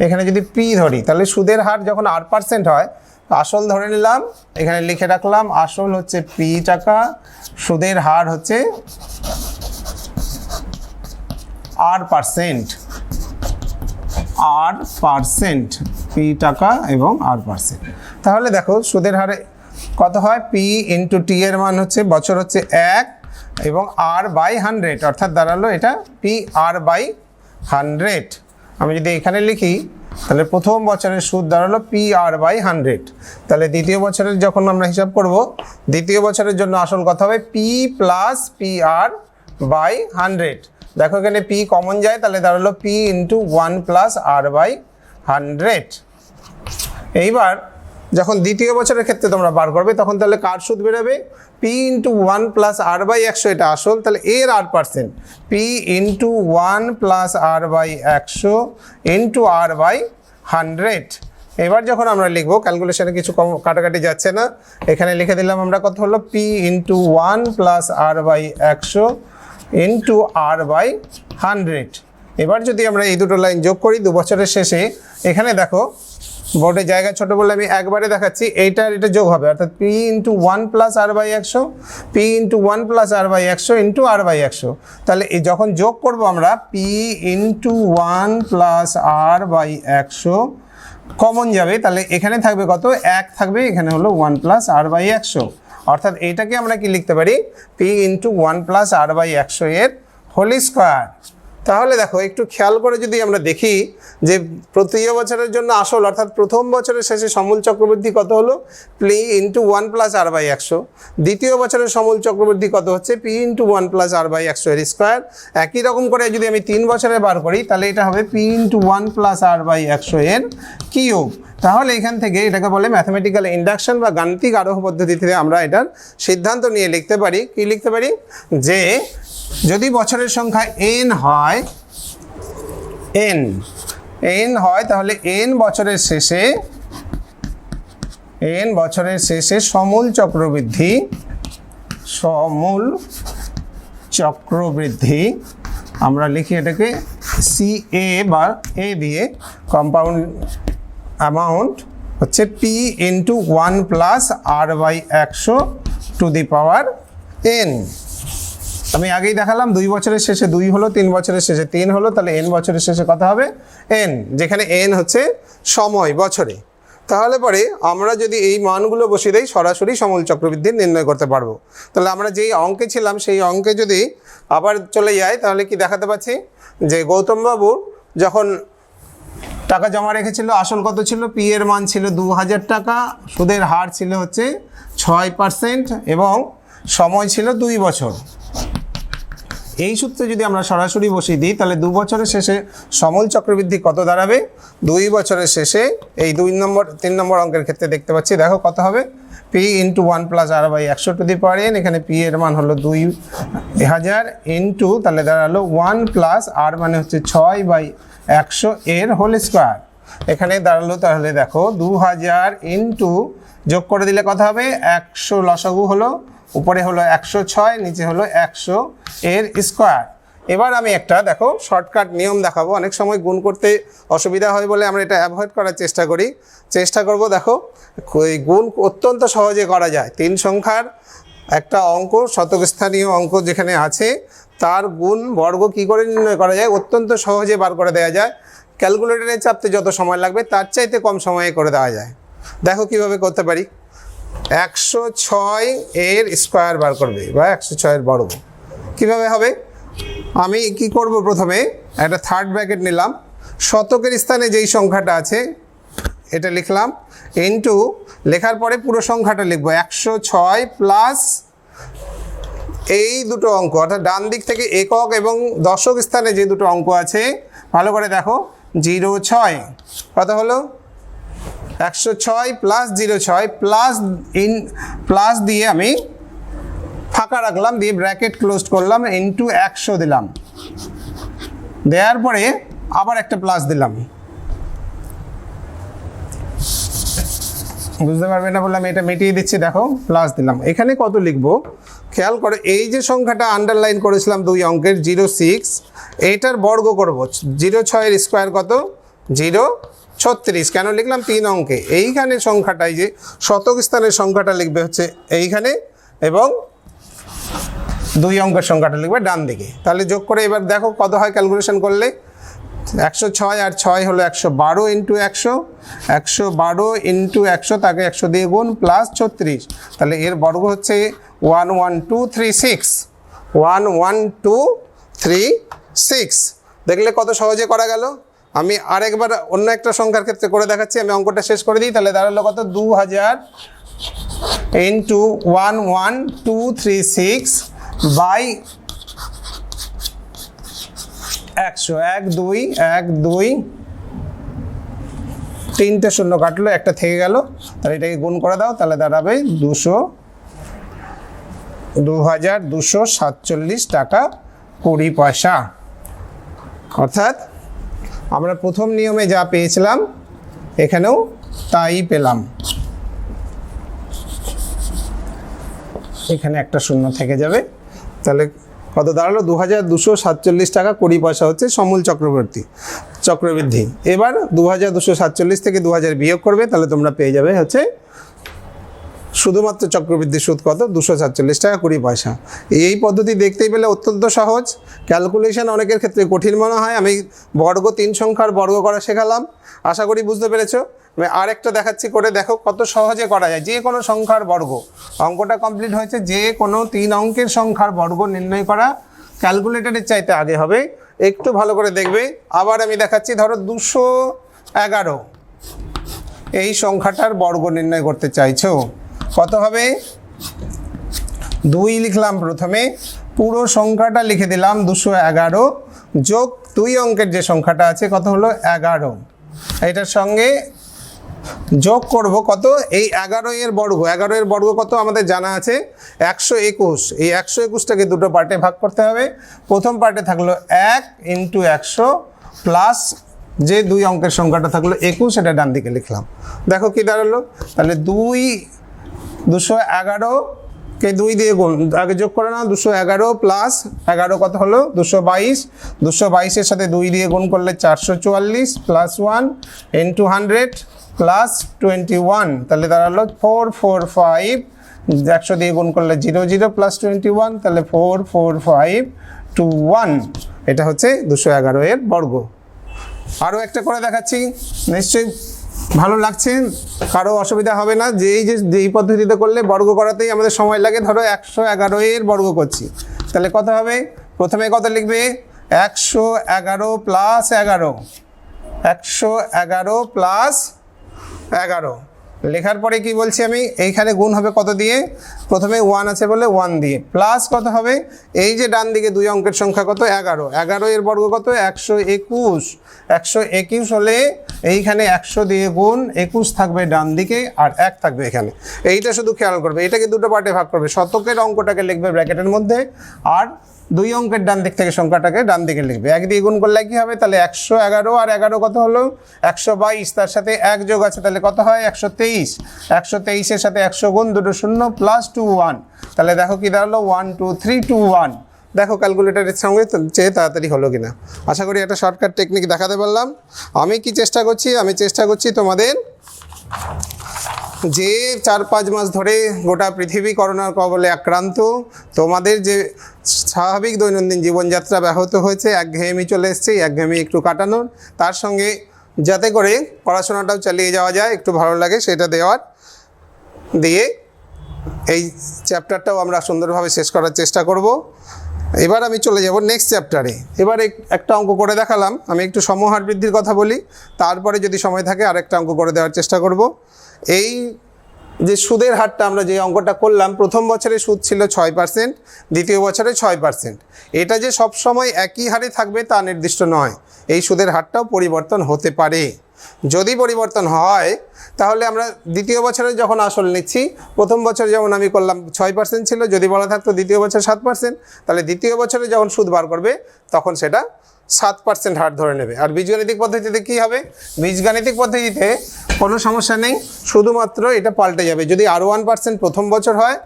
এখানে যদি পি ধরি, তাহলে সুদের হার যখন 8% হয়, আসল ধরে নিলাম, এখানে লিখে রাখলাম আসল হচ্ছে পি টাকা, সুদের হার হচ্ছে 8%, পি টাকা এবং 8%। তাহলে দেখো সুদের হারে কত হয়? পি ইন্টু টি এর মান হচ্ছে বছর হচ্ছে 1 এবং R/100, অর্থাৎ দাঁড়ালো এটা PR/100। আমি যদি এখানে লিখি তাহলে প্রথম বছরের সুদ দাঁড়ালো PR/100। তাহলে দ্বিতীয় বছরের যখন আমরা হিসাব করব, দ্বিতীয় বছরের জন্য আসল কথা হবে P প্লাস PR/100। দেখো এখানে P কমন যায়, তাহলে দাঁড়ালো P ইন্টু 1 প্লাস R/100। এইবার যখন দ্বিতীয় বছরের ক্ষেত্রে তোমরা বার করবে তখন তাহলে কার সুদ বেরোবে? P into one plus r by 100 এটা আসল, তাহলে এর R%, p into one plus r by 100 into r by 100। এবার যখন আমরা লিখবো, ক্যালকুলেশনে কিছু কাটাকাটি যাচ্ছে না, এখানে লিখে দিলাম আমরা কত হলো, p into one plus r by 100 into r by 100। এবার যদি আমরা এই দুটো লাইন যোগ করি 2 বছরের শেষে, এখানে দেখো বোর্ডের জায়গা ছোট বলে আমি একবারে দেখাচ্ছি, এইটার এটা যোগ হবে, অর্থাৎ p into one plus r by 100, p into one plus r by 100 into r by 100। তাহলে এই যখন যোগ করব আমরা, p into one plus r by 100 common যাবে, তাহলে এখানে থাকবে কত, 1 থাকবে, এখানে হলো ওয়ান প্লাস আর বাই 100। অর্থাৎ এইটাকে আমরা কি লিখতে পারি, p into one plus r by 100 এর হোল স্কোয়ার। তাহলে দেখো একটু খেয়াল করে যদি আমরা দেখি যে তৃতীয় বছরের জন্য আসল অর্থাৎ প্রথম বছরের শেষে সমূল চক্রবৃদ্ধি কত হলো, p into one plus r by 100। দ্বিতীয় বছরের সমূল চক্রবৃদ্ধি কত হচ্ছে, p into one plus r by 100 এর স্কোয়ার। একই রকম করে যদি আমি 3 বছরে বার করি, তাহলে এটা হবে p into one plus r by 100 এর কিউব। তাহলে এখান থেকে এটাকে বলে ম্যাথমেটিক্যাল ইন্ডাকশন বা গাণিতিক আরোহ পদ্ধতিতে আমরা এটার সিদ্ধান্ত নিয়ে লিখতে পারি, কি লিখতে পারি, যে যদি বছরের সংখ্যা n হয়, n হয়, তাহলে n বছরের শেষে সমূল চক্রবৃদ্ধি আমরা লিখি এটাকে CA বা A দিয়ে, কম্পাউন্ড অ্যামাউন্ট হচ্ছে p into one plus r by 100 to the power n। আমি আগেই দেখালাম 2 বছরের শেষে 2 হলো, 3 বছরের শেষে 3 হলো, তাহলে n বছরের শেষে কত হবে, n, যেখানে n হচ্ছে সময় বছরে। তাহলে পরে আমরা যদি এই মানগুলো বসিয়ে দেই, সরাসরি সমূল চক্রবৃদ্ধি নির্ণয় করতে পারবো। তাহলে আমরা যেই অঙ্কে ছিলাম সেই অঙ্কে যদি আবার চলে যাই, তাহলে কি দেখাতে পাচ্ছি যে গৌতম বাবুর যখন টাকা জমা রেখেছিল, আসল কত ছিল, পি এর মান ছিল 2000 টাকা, সুদের হার ছিল হচ্ছে 6% এবং সময় ছিল 2 বছর। এই সূত্রে যদি আমরা সরাসরি বসিয়ে দিই, তাহলে 2 বছরের শেষে সমূল চক্রবৃদ্ধি কত দাঁড়াবে, 2 বছরের শেষে এই 3 নম্বর অঙ্কের ক্ষেত্রে দেখতে পাচ্ছি, দেখো কত হবে, p into one plus r by 100 to the power n, এখানে পি এর মান হলো 2000 ইন্টু, তাহলে দাঁড়ালো 1 প্লাস আর মানে হচ্ছে 6/100 এর হোল স্কোয়ার। এখানে দাঁড়ালো, তাহলে দেখো 2000 ইন্টু যোগ করে দিলে কত হবে, 100 লসাগু হলো, উপরে হলো 106, নিচে হলো 100 এর স্কোয়ার। এবার আমি একটা দেখো শর্টকাট নিয়ম দেখাবো, অনেক সময় গুণ করতে অসুবিধা হয় বলে আমরা এটা অ্যাভয়েড করার চেষ্টা করব। দেখো এই গুণ অত্যন্ত সহজে করা যায়। 3 সংখ্যার একটা অঙ্ক, শতক স্থানীয় অঙ্ক যেখানে আছে, তার গুণ বর্গ কি করে নির্ণয় করা যায়, অত্যন্ত সহজে বার করে দেওয়া যায়। ক্যালকুলেটরে চাপতে যত সময় লাগবে তার চাইতে কম সময়ে করে দেওয়া যায়। দেখো কিভাবে করতে পারি, 106 এর স্কোয়ার বার করবে বা 106 এর বর্গ কীভাবে হবে, আমি কি করব, প্রথমে একটা থার্ড ব্র্যাকেট নিলাম, শতকের স্থানে যেই সংখ্যাটা আছে এটা লিখলাম, ইন্টু লেখার পরে পুরো সংখ্যাটা লিখবো 106 প্লাস এই দুটো অঙ্ক, অর্থাৎ ডান দিক থেকে একক এবং দশক স্থানে যে দুটো অঙ্ক আছে ভালো করে দেখো, 06 কত হলো, 106 প্লাস 06 প্লাস দিয়ে আমি ফাঁকা রাখলাম, দিয়ে ব্র্যাকেট ক্লোজ করলাম, ইন্টু 100 দিলাম, দেওয়ার পরে আবার একটা প্লাস দিলাম, বুঝতে পারবে না বলে আমি এটা মিটিয়ে দিচ্ছি, দেখো প্লাস দিলাম। এখানে কত লিখবো খেয়াল করো, এই যে সংখ্যাটা আন্ডারলাইন করেছিলাম 2 অঙ্কের 06, এইটার বর্গ করব, 06 এর স্কোয়ার কত, 036। কেন লিখলাম 3 অঙ্কে, এইখানে সংখ্যাটাই যে শতক স্থানের সংখ্যাটা লিখবে হচ্ছে এইখানে, এবং 2 অঙ্কের সংখ্যাটা লিখবে ডান দিকে। তাহলে যোগ করে এবার দেখো কত হয় ক্যালকুলেশন করলে, 106 আর 6 হলো 112 ইন্টু 100, 112 ইন্টু 100, তাকে 100 দিয়ে গুণ, প্লাস 36, তাহলে এর বর্গ হচ্ছে 11236, 11236। দেখলে কত সহজে করা গেল। আমি আরেকবার অন্য একটা সংখ্যার ক্ষেত্রে করে দেখাচ্ছি, আমি অঙ্কটা শেষ করে দিই, তাহলে দাঁড়ালো কত, 2000 ইন্টু 11236 বাই 100, 1 2 3টে শূন্য কাটলো, একটা থেকে গেল, তাহলে এটাকে গুণ করে দাও, তাহলে দাঁড়াবে 2247 টাকা 20 পয়সা। অর্থাৎ আমরা প্রথম নিয়মে যা পেয়েছিলাম এখানেও তাই পেলাম। এখানে একটা শূন্য থেকে যাবে, তাহলে কত দাঁড়ালো? 2247 টাকা 20 পয়সা হচ্ছে সমূল চক্রবৃদ্ধি। এবার 2247 থেকে 2000 বিয়োগ করবে, তাহলে তোমরা পেয়ে যাবে হচ্ছে শুধুমাত্র চক্রবৃদ্ধি সুদ কত? 247 টাকা 20 পয়সা। এই পদ্ধতি দেখতেই পেলে অত্যন্ত সহজ। ক্যালকুলেশন অনেকের ক্ষেত্রে কঠিন মনে হয়। আমি বর্গ 3 সংখ্যার বর্গ করা শেখালাম, আশা করি বুঝতে পেরেছো। আমি আরেকটা দেখাচ্ছি, করে দেখো কত সহজে করা যায়। যে কোনো সংখ্যার বর্গ, অঙ্কটা কমপ্লিট হয়েছে। যে কোনো 3 অঙ্কের সংখ্যার বর্গ নির্ণয় করা ক্যালকুলেটরের চাইতে আগে হবে। একটু ভালো করে দেখবে। আবার আমি দেখাচ্ছি, ধরো 211 এই সংখ্যাটার বর্গ নির্ণয় করতে চাইছো, কত হবে? 2 লিখলাম প্রথমে, পুরো সংখ্যাটা লিখে দিলাম 211 যোগ 2 অঙ্কের যে সংখ্যাটা আছে কত হলো? 11। এটার সঙ্গে যোগ করব কত? এই 11 এর বর্গ। 11 এর বর্গ কত আমাদের জানা আছে? 121। এই 121টাকে দুটো পার্টে ভাগ করতে হবে। প্রথম পার্টে থাকলো 1 × 100 প্লাস যে 2 অঙ্কের সংখ্যাটা থাকলো 21, এটা ডান দিকে লিখলাম। দেখো কি দাঁড়ালো? তাহলে 211কে 2 দিয়ে গুণ, আগে যোগ করে না। 211 প্লাস 11 কত হলো? 222। 222-এর সাথে 2 দিয়ে গুণ করলে 444 প্লাস 1 × 100 প্লাস 21, তাহলে দাঁড়ালো 445। 100 দিয়ে গুণ করলে 00 প্লাস 21, তাহলে 44521। এটা হচ্ছে 211 এর বর্গ। আরও একটা করে দেখাচ্ছি, নিশ্চয়ই ভালো লাগছে, কারো অসুবিধা হবে না। যেই পদ্ধতিতে করলে বর্গ করাতেই আমাদের সময় লাগে। ধরো 111 এর বর্গ করছি, তাহলে কত হবে? প্রথমে কত লিখবে? 111 প্লাস 11, 111 প্লাস 11 লেখার পরে কি বলছি আমি? এইখানে গুণ হবে কত দিয়ে? প্রথমে 1 আছে বলে 1 দিয়ে, প্লাস কত হবে? এই যে ডান দিকে 2 অঙ্কের সংখ্যা কত? 11। 11 এর বর্গ কত? 121। 121 হলে এইখানে 100 দিয়ে গুণ, 21 থাকবে ডান দিকে আর 1 থাকবে এখানে। এইটা শুধু খেয়াল করবে, এটাকে দুটো পার্টে ভাগ করবে। শতকের অঙ্কটাকে লিখবে ব্র্যাকেটের মধ্যে, আর 2 অঙ্কের ডান দিক থেকে সংখ্যাটাকে ডান দিকে লিখবে। 1 দিয়ে গুণ করলে কি হবে? তাহলে 111 আর 11 কত হলো? 122। তার সাথে 1 যোগ আছে, তাহলে কত হয়? 123। 123-এর সাথে 100 গুণ, দুটো শূন্য প্লাস 21, তাহলে দেখো কি দাঁড়ালো? 12321। দেখো ক্যালকুলেটারের সঙ্গে চেয়ে তাড়াতাড়ি হলো কিনা। আশা করি একটা শর্টকাট টেকনিক দেখাতে পারলাম। আমি কি চেষ্টা করছি? আমি চেষ্টা করছি তোমাদের যে 4-5 মাস ধরে গোটা পৃথিবী করোনার কবলে আক্রান্ত, তোমাদের যে স্বাভাবিক দৈনন্দিন জীবনযাত্রা ব্যাহত হয়েছে, একঘেয়েমি চলে এসছে, একঘেয়েমি একটু কাটানোর, তার সঙ্গে যাতে করে পড়াশোনাটাও চালিয়ে যাওয়া যায়, একটু ভালো লাগে সেটা দিয়ে এই চ্যাপ্টারটাও আমরা সুন্দরভাবে শেষ করার চেষ্টা করব। এবার আমি চলে যাব নেক্সট চ্যাপ্টারে। এবার একটা অঙ্ক করে দেখালাম, আমি একটু সমহার বৃদ্ধির কথা বলি, তারপরে যদি সময় থাকে আরেকটা অঙ্ক করে দেওয়ার চেষ্টা করব। এই যে সুদের হারটা আমরা যে অঙ্কটা করলাম, প্রথম বছরে সুদ ছিল 6%, দ্বিতীয় বছরে 6%। এটা যে সব সময় একই হারে থাকবে তা নির্দিষ্ট নয়। এই সুদের হারটাও পরিবর্তন হতে পারে। যদি পরিবর্তন হয় তাহলে আমরা দ্বিতীয় বছরে যখন আসল নিচ্ছি, প্রথম বছর যেমন আমি করলাম 6% ছিল, যদি বলা থাকতো দ্বিতীয় বছর 7%, তাহলে দ্বিতীয় বছরে যখন সুদ বার করবে তখন সেটা 7% হার ধরে নেবে। আর বীজগাণিতিক পদ্ধতিতে কি হবে? বীজগাণিতিক পদ্ধতিতে কোনো সমস্যা নেই, শুধুমাত্র এটা পাল্টে যাবে। যদি আর 1% প্রথম বছর হয়,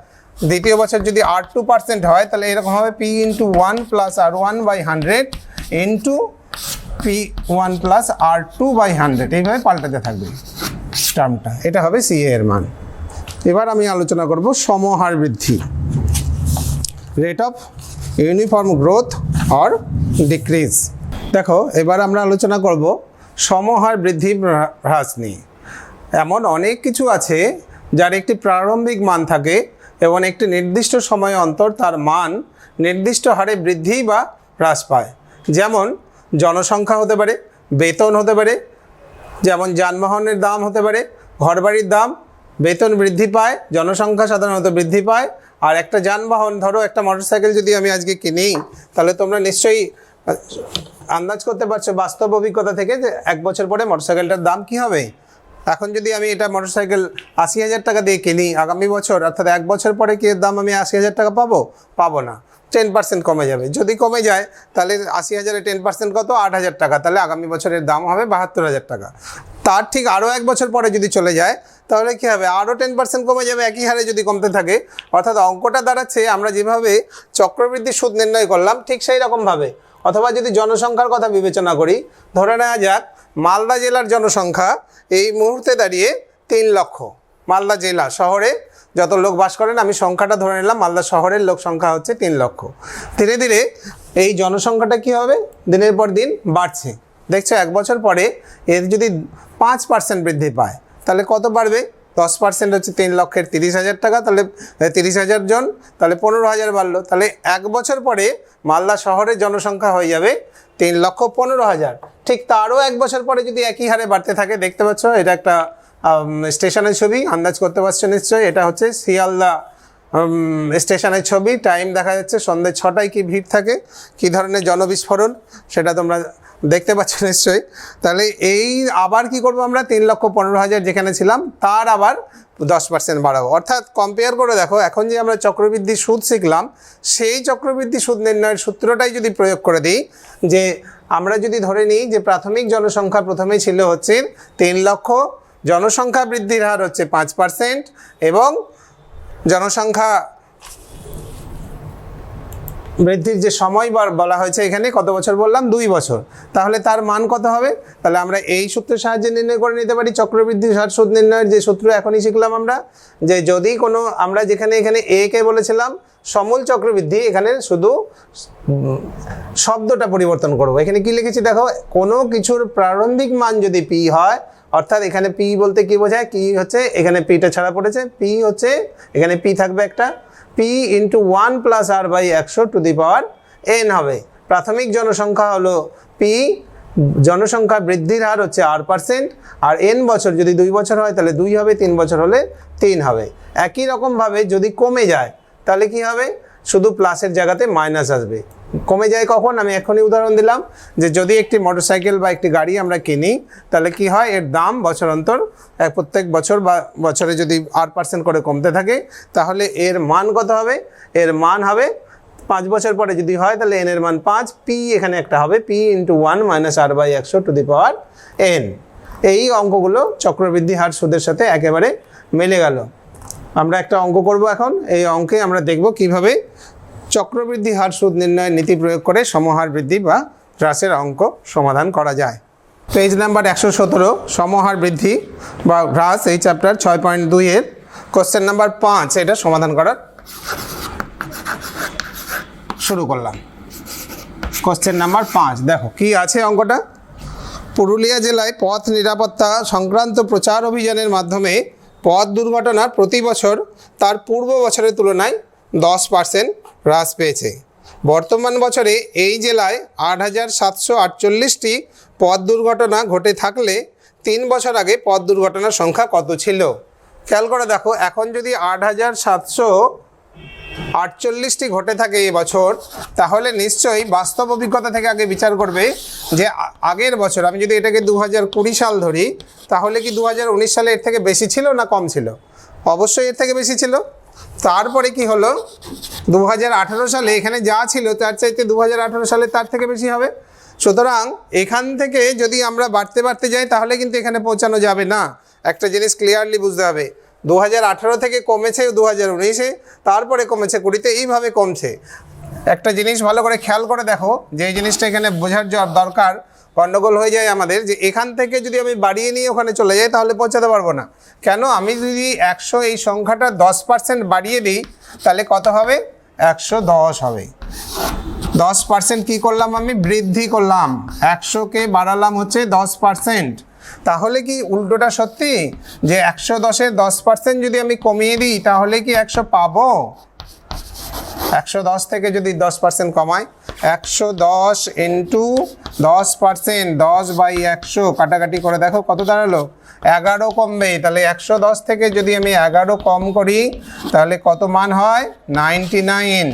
দ্বিতীয় বছর যদি আর 2% হয়, তাহলে এরকম হবে P×1 plus R1/100 into P1 plus R2/100, এইভাবে পাল্টাতে থাকবে টার্মটা। এটা হবে CA এর মান। এবার আমি আলোচনা করব সমহার বৃদ্ধি, rate of uniform growth or decrease. দেখো এবার আমরা আলোচনা করব সমহার বৃদ্ধি হ্রাস নিয়ে। এমন অনেক কিছু আছে যার একটি প্রারম্ভিক মান থাকে এবং একটি নির্দিষ্ট সময় অন্তর তার মান নির্দিষ্ট হারে বৃদ্ধি বা হ্রাস পায়। যেমন জনসংখ্যা হতে পারে, বেতন হতে পারে, যেমন যানবাহনের দাম হতে পারে, ঘরবাড়ির দাম। বেতন বৃদ্ধি পায়, জনসংখ্যা সাধারণত বৃদ্ধি পায়। আর একটা যানবাহন, ধরো একটা মোটরসাইকেল যদি আমি আজকে কিনি, তাহলে তোমরা নিশ্চয়ই আন্দাজ করতে পারছো বাস্তব অভিজ্ঞতা থেকে যে 1 বছর পরে মোটরসাইকেলটার দাম কী হবে? এখন যদি আমি এটা মোটরসাইকেল 80,000 টাকা দিয়ে কিনি, আগামী বছর অর্থাৎ 1 বছর পরে কি এর দাম আমি 80,000 টাকা পাবো না, 10% কমে যাবে। যদি কমে যায় তাহলে 80,000-এ 10% কত, 8,000 টাকা, তাহলে আগামী বছরের দাম হবে 72,000 টাকা। তার ঠিক আরও 1 বছর পরে যদি চলে যায় তাহলে কী হবে, আরও 10% কমে যাবে, একই হারে যদি কমতে থাকে। অর্থাৎ অঙ্কটা দাঁড়াচ্ছে আমরা যেভাবে চক্রবৃদ্ধি সুদ নির্ণয় করলাম ঠিক সেই রকমভাবে। অথবা যদি জনসংখ্যার কথা বিবেচনা করি, ধরে নেওয়া যাক মালদা জেলার জনসংখ্যা এই মুহূর্তে দাঁড়িয়ে 3 লক্ষ। মালদা জেলা শহরে যত লোক বাস করেন, আমি সংখ্যাটা ধরে নিলাম, মালদা শহরের লোক সংখ্যা হচ্ছে 3 লক্ষ। ধীরে ধীরে এই জনসংখ্যাটা কি হবে, দিনের পর দিন বাড়ছে। দেখছো 1 বছর পরে এর যদি 5% বৃদ্ধি পায় তাহলে কত বাড়বে, 10% হচ্ছে 3 লক্ষের 30,000 টাকা, তাহলে 30,000 জন, তাহলে 15,000 বাড়লো। তাহলে 1 বছর পরে মালদা শহরের জনসংখ্যা হয়ে যাবে 3,15,000। ঠিক তারও 1 বছর পরে যদি একই হারে বাড়তে থাকে, দেখতে পাচ্ছ এটা একটা স্টেশনের ছবি, আন্দাজ করতে পারছো নিশ্চয়ই, এটা হচ্ছে শিয়ালদা স্টেশনের ছবি। টাইম দেখা যাচ্ছে সন্ধ্যে 6টায়, কি ভিড় থাকে, কি ধরনের জনবিস্ফোরণ সেটা তোমরা দেখতে পাচ্ছ নিশ্চয়ই। তাহলে এই আবার কি করব আমরা, 3,15,000 যেখানে ছিলাম তার আবার 10% বাড়াবো। অর্থাৎ কম্পেয়ার করে দেখো, এখন যে আমরা চক্রবৃদ্ধি সুদ শিখলাম সেই চক্রবৃদ্ধি সুদ নির্ণয়ের সূত্রটাই যদি প্রয়োগ করে দিই, যে আমরা যদি ধরে নিই যে প্রাথমিক জনসংখ্যা প্রথমে ছিল হচ্ছে 3 লক্ষ, জনসংখ্যা বৃদ্ধির হার হচ্ছে 5% এবং জনসংখ্যা বৃদ্ধির যে সময় বলা হয়েছে এখানে কত বছর বললাম, 2 বছর। তাহলে তার মান কত হবে, তাহলে আমরা এই সূত্রের সাহায্যে নির্ণয় করে নিতে পারি। চক্রবৃদ্ধি হার সুদ নির্ণয়ের যে সূত্র এখনই শিখলাম আমরা, যে যদি কোনো আমরা যেখানে এখানে এ কে বলেছিলাম সমূল চক্রবৃদ্ধি, এখানে শুধু শব্দটা পরিবর্তন করব। এখানে কি লিখেছি দেখো, কোনো কিছুর প্রারম্ভিক মান যদি পি হয়, অর্থাৎ এখানে পি বলতে কি বোঝায়, কি হচ্ছে এখানে পিটা ছাড়া পড়েছে, পি হচ্ছে এখানে পি থাকবে একটা, পি ইন্টু 1 + r/100 হবে। প্রাথমিক জনসংখ্যা হলো পি, জনসংখ্যা বৃদ্ধির হার হচ্ছে r%, আর n বছর যদি 2 বছর হয় তাহলে 2 হবে, 3 বছর হলে 3 হবে। একই রকমভাবে যদি কমে যায় তাহলে কি হবে, শুধু প্লাসের জায়গাতে মাইনাস আসবে। কমে যায় কখন, আমি এখনই উদাহরণ দিলাম যে যদি একটি মোটরসাইকেল বা একটি গাড়ি আমরা কিনি তাহলে কি হয়, এর দাম বছর অন্তর প্রত্যেক বছর বা বছরে যদি r% করে কমতে থাকে তাহলে এর মান কত হবে, এর মান হবে 5 বছর পরে যদি হয় তাহলে n এর মান 5, পি এখানে একটা হবে পি ইন্টু 1 - r/100 এই অঙ্কগুলো চক্রবৃদ্ধি হার সুদের সাথে একেবারে মিলে গেল। আমরা একটা অঙ্ক করব এখন, এই অঙ্কে আমরা দেখব কিভাবে চক্রবৃদ্ধি হার সুদ নির্ণয়ের নীতি প্রয়োগ করে সমহার বৃদ্ধি বা হ্রাসের অঙ্ক সমাধান করা যায়। পেজ নাম্বার 117, সমহার বৃদ্ধি বা হ্রাস, এই চ্যাপ্টার 6.2 কোশ্চেন নাম্বার 5 এটা সমাধান করার শুরু করলাম। কোশ্চেন নাম্বার 5 দেখো কি আছে অঙ্কটা। পুরুলিয়া জেলায় পথ নিরাপত্তা সংক্রান্ত প্রচার অভিযানের মাধ্যমে পথ দুর্ঘটনার প্রতি বছর তার পূর্ব বছরের তুলনায় 10% হ্রাস পেয়েছে। বর্তমান বছরে এই জেলায় 8,748টি পথ দুর্ঘটনা ঘটে থাকলে 3 বছর আগে পথ দুর্ঘটনার সংখ্যা কত ছিল। খেয়াল করে দেখো, এখন যদি 8,748টি ঘটে থাকে এবছর, তাহলে নিশ্চয়ই বাস্তব অভিজ্ঞতা থেকে আগে বিচার করবে যে আগের বছর, আমি যদি এটাকে 2020 সাল ধরি, তাহলে কি 2019 সালে এর থেকে বেশি ছিল না কম ছিল? অবশ্যই এর থেকে বেশি ছিল। তারপরে কি হলো, 2018 সালে এখানে যা ছিল তার চাইতে 2018 সালে তার থেকে বেশি হবে। সুতরাং এখান থেকে যদি আমরা বাড়তে বাড়তে যাই তাহলে কিন্তু এখানে পৌঁছানো যাবে না। একটা জিনিস ক্লিয়ারলি বুঝতে হবে, 2018 থেকে কমেছে 2019-এ, তারপরে কমেছে 20-তে, এইভাবে কমছে। একটা জিনিস ভালো করে খেয়াল করে দেখো, যে এই জিনিসটা এখানে বোঝার দরকার, গণ্ডগোল হয়ে যায় আমাদের, যে এখান থেকে যদি আমি বাড়িয়ে নিয়ে ওখানে চলে যাই তাহলে পৌঁছাতে পারবো না। কেন, আমি যদি 100 এই সংখ্যাটা 10% বাড়িয়ে দিই তাহলে কত হবে, 110 হবে। 10% কি করলাম, আমি বৃদ্ধি করলাম, 100কে বাড়ালাম হচ্ছে 10%। তাহলে কি উল্টোটা সত্যি, যে 110-এর 10% যদি আমি কমিয়ে দিই তাহলে কি 100 পাবো? 110 থেকে যদি 10% কমাই, 110 ইন্টু 10%, 10/100 কাটাকাটি করে দেখো কত দাঁড়ালো, 11 কমবে। তাহলে 110 থেকে যদি আমি 11 কম করি তাহলে কত মান হয়, 99।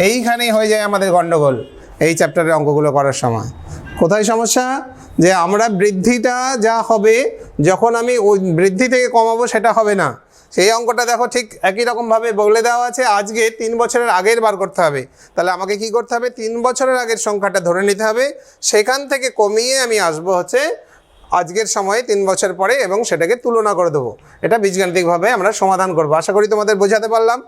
এইখানেই হয়ে যায় আমাদের গণ্ডগোল। এই চ্যাপ্টারের অঙ্কগুলো করার সময়। কোথায় সমস্যা? যে আমরা বৃদ্ধিটা যা হবে যখন আমি ওই বৃদ্ধি থেকে কমাবো সেটা হবে না। সেই অঙ্কটা দেখো ঠিক একই রকমভাবে বলে দেওয়া আছে, আজকে 3 বছরের আগের বার করতে হবে। তাহলে আমাকে কি করতে হবে? 3 বছরের আগের সংখ্যাটা ধরে নিতে হবে, সেখান থেকে কমিয়ে আমি আসবো হচ্ছে আজকের সময়ে 3 বছর পরে এবং সেটাকে তুলনা করে দেবো। এটা বীজগাণিতিকভাবে আমরা সমাধান করবো। আশা করি তোমাদের বোঝাতে পারলাম।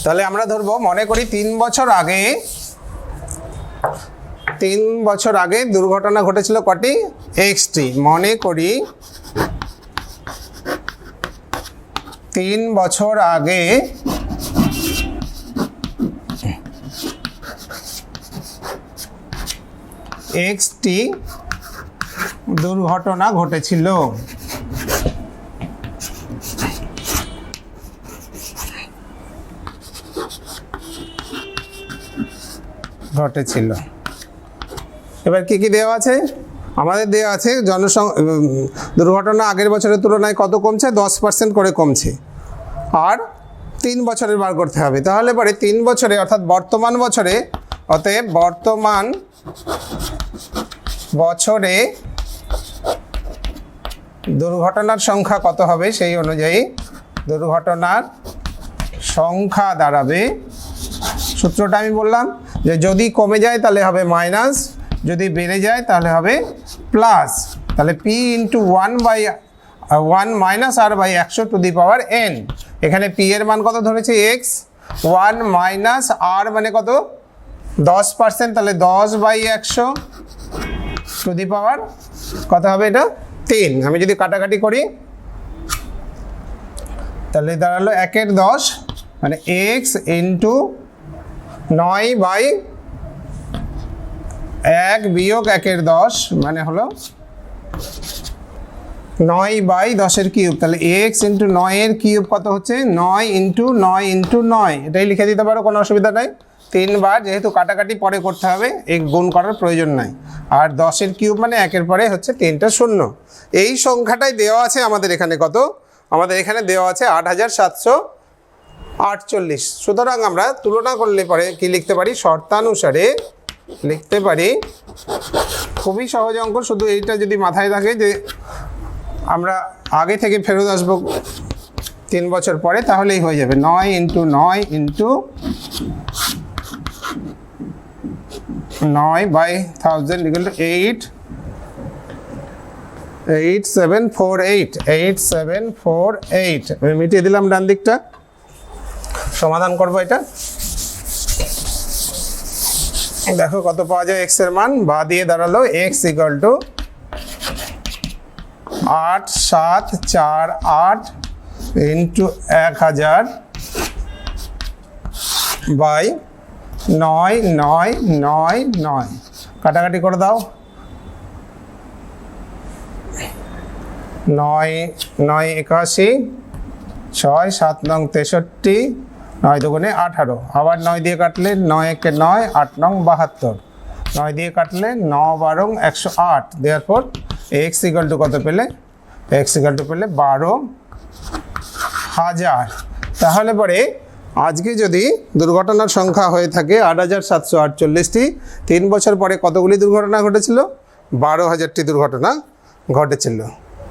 তাহলে আমরা ধরবো, মনে করি 3 বছর আগে দুর্ঘটনা ঘটেছিল কটি? এক্সটি। মনে করি 3 বছর আগে এক্সটি দুর্ঘটনা ঘটেছিল। এবার কি কি দেওয়া আছে? আমাদের দেওয়া আছে দুর্ঘটনা আগের বছরের তুলনায় কত কমছে? 10% করে কমছে। আর 3 বছরের বার করতে হবে। তাহলে পরে 3 বছরে অর্থাৎ বর্তমান বছরে, অতএব বর্তমান বছরে দুর্ঘটনার সংখ্যা কত হবে সেই অনুযায়ী দুর্ঘটনার সংখ্যা দাঁড়াবে, সূত্রটা আমি বললাম যে যদি কমে যায় তাহলে হবে মাইনাস, যদি বেড়ে যায় তাহলে হবে প্লাস। তাহলে p into 1 minus r by 100 to the power n। এখানে p এর মান কত ধরেছে? x। 1 মাইনাস r মানে কত? 10%। তাহলে 10 বাই 100 টু দি পাওয়ার কত হবে? এটা 3। আমি যদি কাটাকাটি করি তাহলে দাঁড়ালো 1 এর 10 মানে x ইন্টু 9 বাই 1 বিয়োগ 1 এর 10 মানে হলো 9 বাই 10 এর কিউব। তাহলে x ইন্টু 9 এর কিউব কত হচ্ছে? 9 ইন্টু 9 ইন্টু 9। এটাই লিখে দিতে পারো, কোনো অসুবিধা নাই। 3 বার, যেহেতু কাটাকাটি পরে করতে হবে, এই গুণ করার প্রয়োজন নাই। আর 10 এর কিউব মানে 1 এর পরে হচ্ছে 3টা শূন্য। এই সংখ্যাটাই দেওয়া আছে আমাদের এখানে। কত? আমাদের এখানে দেওয়া আছে 8748। সুতরাং আমরা তুলনা করলে পরে কি লিখতে পারি? শর্তানুসারে লিখতে পারি, খুবই সহজ অঙ্ক। শুধু এইটা যদি মাথায় থাকে যে আমরা আগে থেকে ফেরত আসবো 3 বছর পরে, তাহলেই হয়ে যাবে। 9 into 9 into 9 by 1000 equal to 8748। আমি মিটিয়ে দিলাম ডান দিকটা। সমাধান করবো এটা। দেখো কত পাওয়া যায় x এর মান। বা দিয়ে দাঁড়ালো x equal to 8748 into 1000 by 9999। কাটাকাটি করে দাও। 9 9 81, 6 7 9 63, 9 দুগুণে 18। আবার 9 দিয়ে কাটলে 9 একে 9, 8 9 72। 9 দিয়ে কাটলে 9 12 108। দেয়ারফর x ইকুয়াল টু কত পেলে? x ইকুয়াল টু পেলে 12,000। তাহলে পরে আজকে যদি দুর্ঘটনার সংখ্যা হয়ে থাকে 8748টি, 3 বছর পরে কতগুলি দুর্ঘটনা ঘটেছিল? 12,000টি দুর্ঘটনা ঘটেছিল।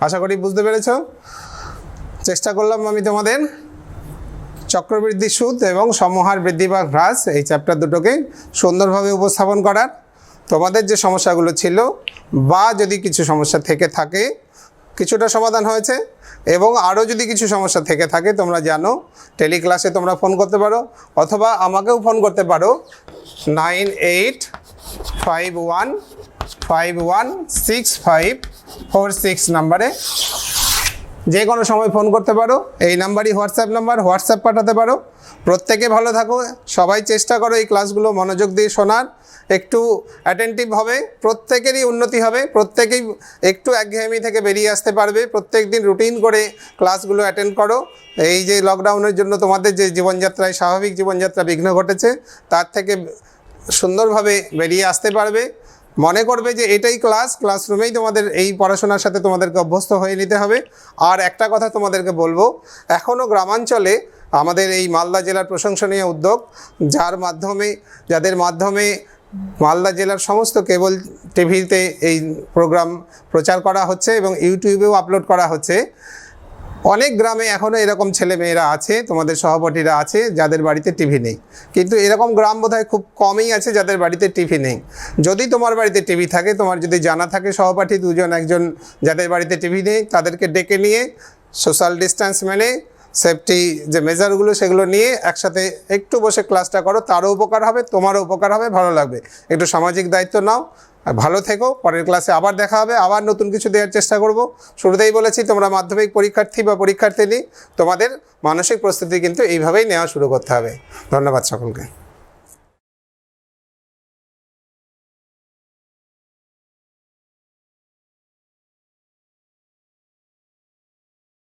আশা করি বুঝতে পেরেছ। চেষ্টা করলাম আমি তোমাদের চক্রবৃদ্ধি সুদ এবং সমহার বৃদ্ধি বা হ্রাস এই চ্যাপ্টার দুটোকে সুন্দরভাবে উপস্থাপন করার। তোমাদের যে সমস্যাগুলো ছিল বা যদি কিছু সমস্যা থেকে থাকে, কিছুটা সমাধান হয়েছে। এবং আরও যদি কিছু সমস্যা থেকে থাকে তোমরা জানো, টেলিক্লাসে তোমরা ফোন করতে পারো অথবা আমাকেও ফোন করতে পারো 9851516546 নাম্বারে। যে কোনো সময় ফোন করতে পারো। এই নাম্বারই হোয়াটসঅ্যাপ নাম্বার, হোয়াটসঅ্যাপ পাঠাতে পারো। প্রত্যেকে ভালো থাকো। সবাই চেষ্টা করো এই ক্লাসগুলো মনোযোগ দিয়ে শোনার, একটু অ্যাটেন্টিভ হবে। প্রত্যেকেরই উন্নতি হবে, প্রত্যেকেই একটু একঘেয়েমি থেকে বেরিয়ে আসতে পারবে। প্রত্যেক দিন রুটিন করে ক্লাসগুলো অ্যাটেন্ড করো। এই যে লকডাউনের জন্য তোমাদের যে জীবনযাত্রায় স্বাভাবিক জীবনযাত্রা বিঘ্ন ঘটেছে, তার থেকে সুন্দরভাবে বেরিয়ে আসতে পারবে। মনে করবে যে এটাই ক্লাসরুমেই তোমাদের এই পড়াশোনার সাথে তোমাদেরকে অভ্যস্ত হয়ে নিতে হবে। আর একটা কথা তোমাদেরকে বলবো, এখনও গ্রামাঞ্চলে আমাদের এই মালদা জেলার প্রশংসনীয় উদ্যোগ, যাদের মাধ্যমে মালদা জেলার সমস্ত কেবল টিভিতে এই প্রোগ্রাম প্রচার করা হচ্ছে এবং ইউটিউবেও আপলোড করা হচ্ছে। অনেক গ্রামে এখনও এরকম ছেলেমেয়েরা আছে, তোমাদের সহপাঠীরা আছে যাদের বাড়িতে টিভি নেই, কিন্তু এরকম গ্রাম বোধহয় খুব কমই আছে যাদের বাড়িতে টিভি নেই। যদি তোমার বাড়িতে টিভি থাকে, তোমার যদি জানা থাকে সহপাঠী দুজন একজন যাদের বাড়িতে টিভি নেই, তাদেরকে ডেকে নিয়ে সোশ্যাল ডিস্ট্যান্স মেনে সেফটি যে মেজারগুলো সেগুলো নিয়ে একসাথে একটু বসে ক্লাসটা করো, তারও উপকার হবে, তোমারও উপকার হবে, ভালো লাগবে। একটু সামাজিক দায়িত্ব নাও, আর ভালো থেকো। পরের ক্লাসে আবার দেখা হবে, আবার নতুন কিছু দেওয়ার চেষ্টা করব। শুরুতেই বলেছি তোমরা মাধ্যমিক পরীক্ষার্থী বা পরীক্ষার্থিনী, তোমাদের মানসিক প্রস্তুতি কিন্তু এইভাবেই নেওয়া শুরু করতে হবে। ধন্যবাদ সকলকে।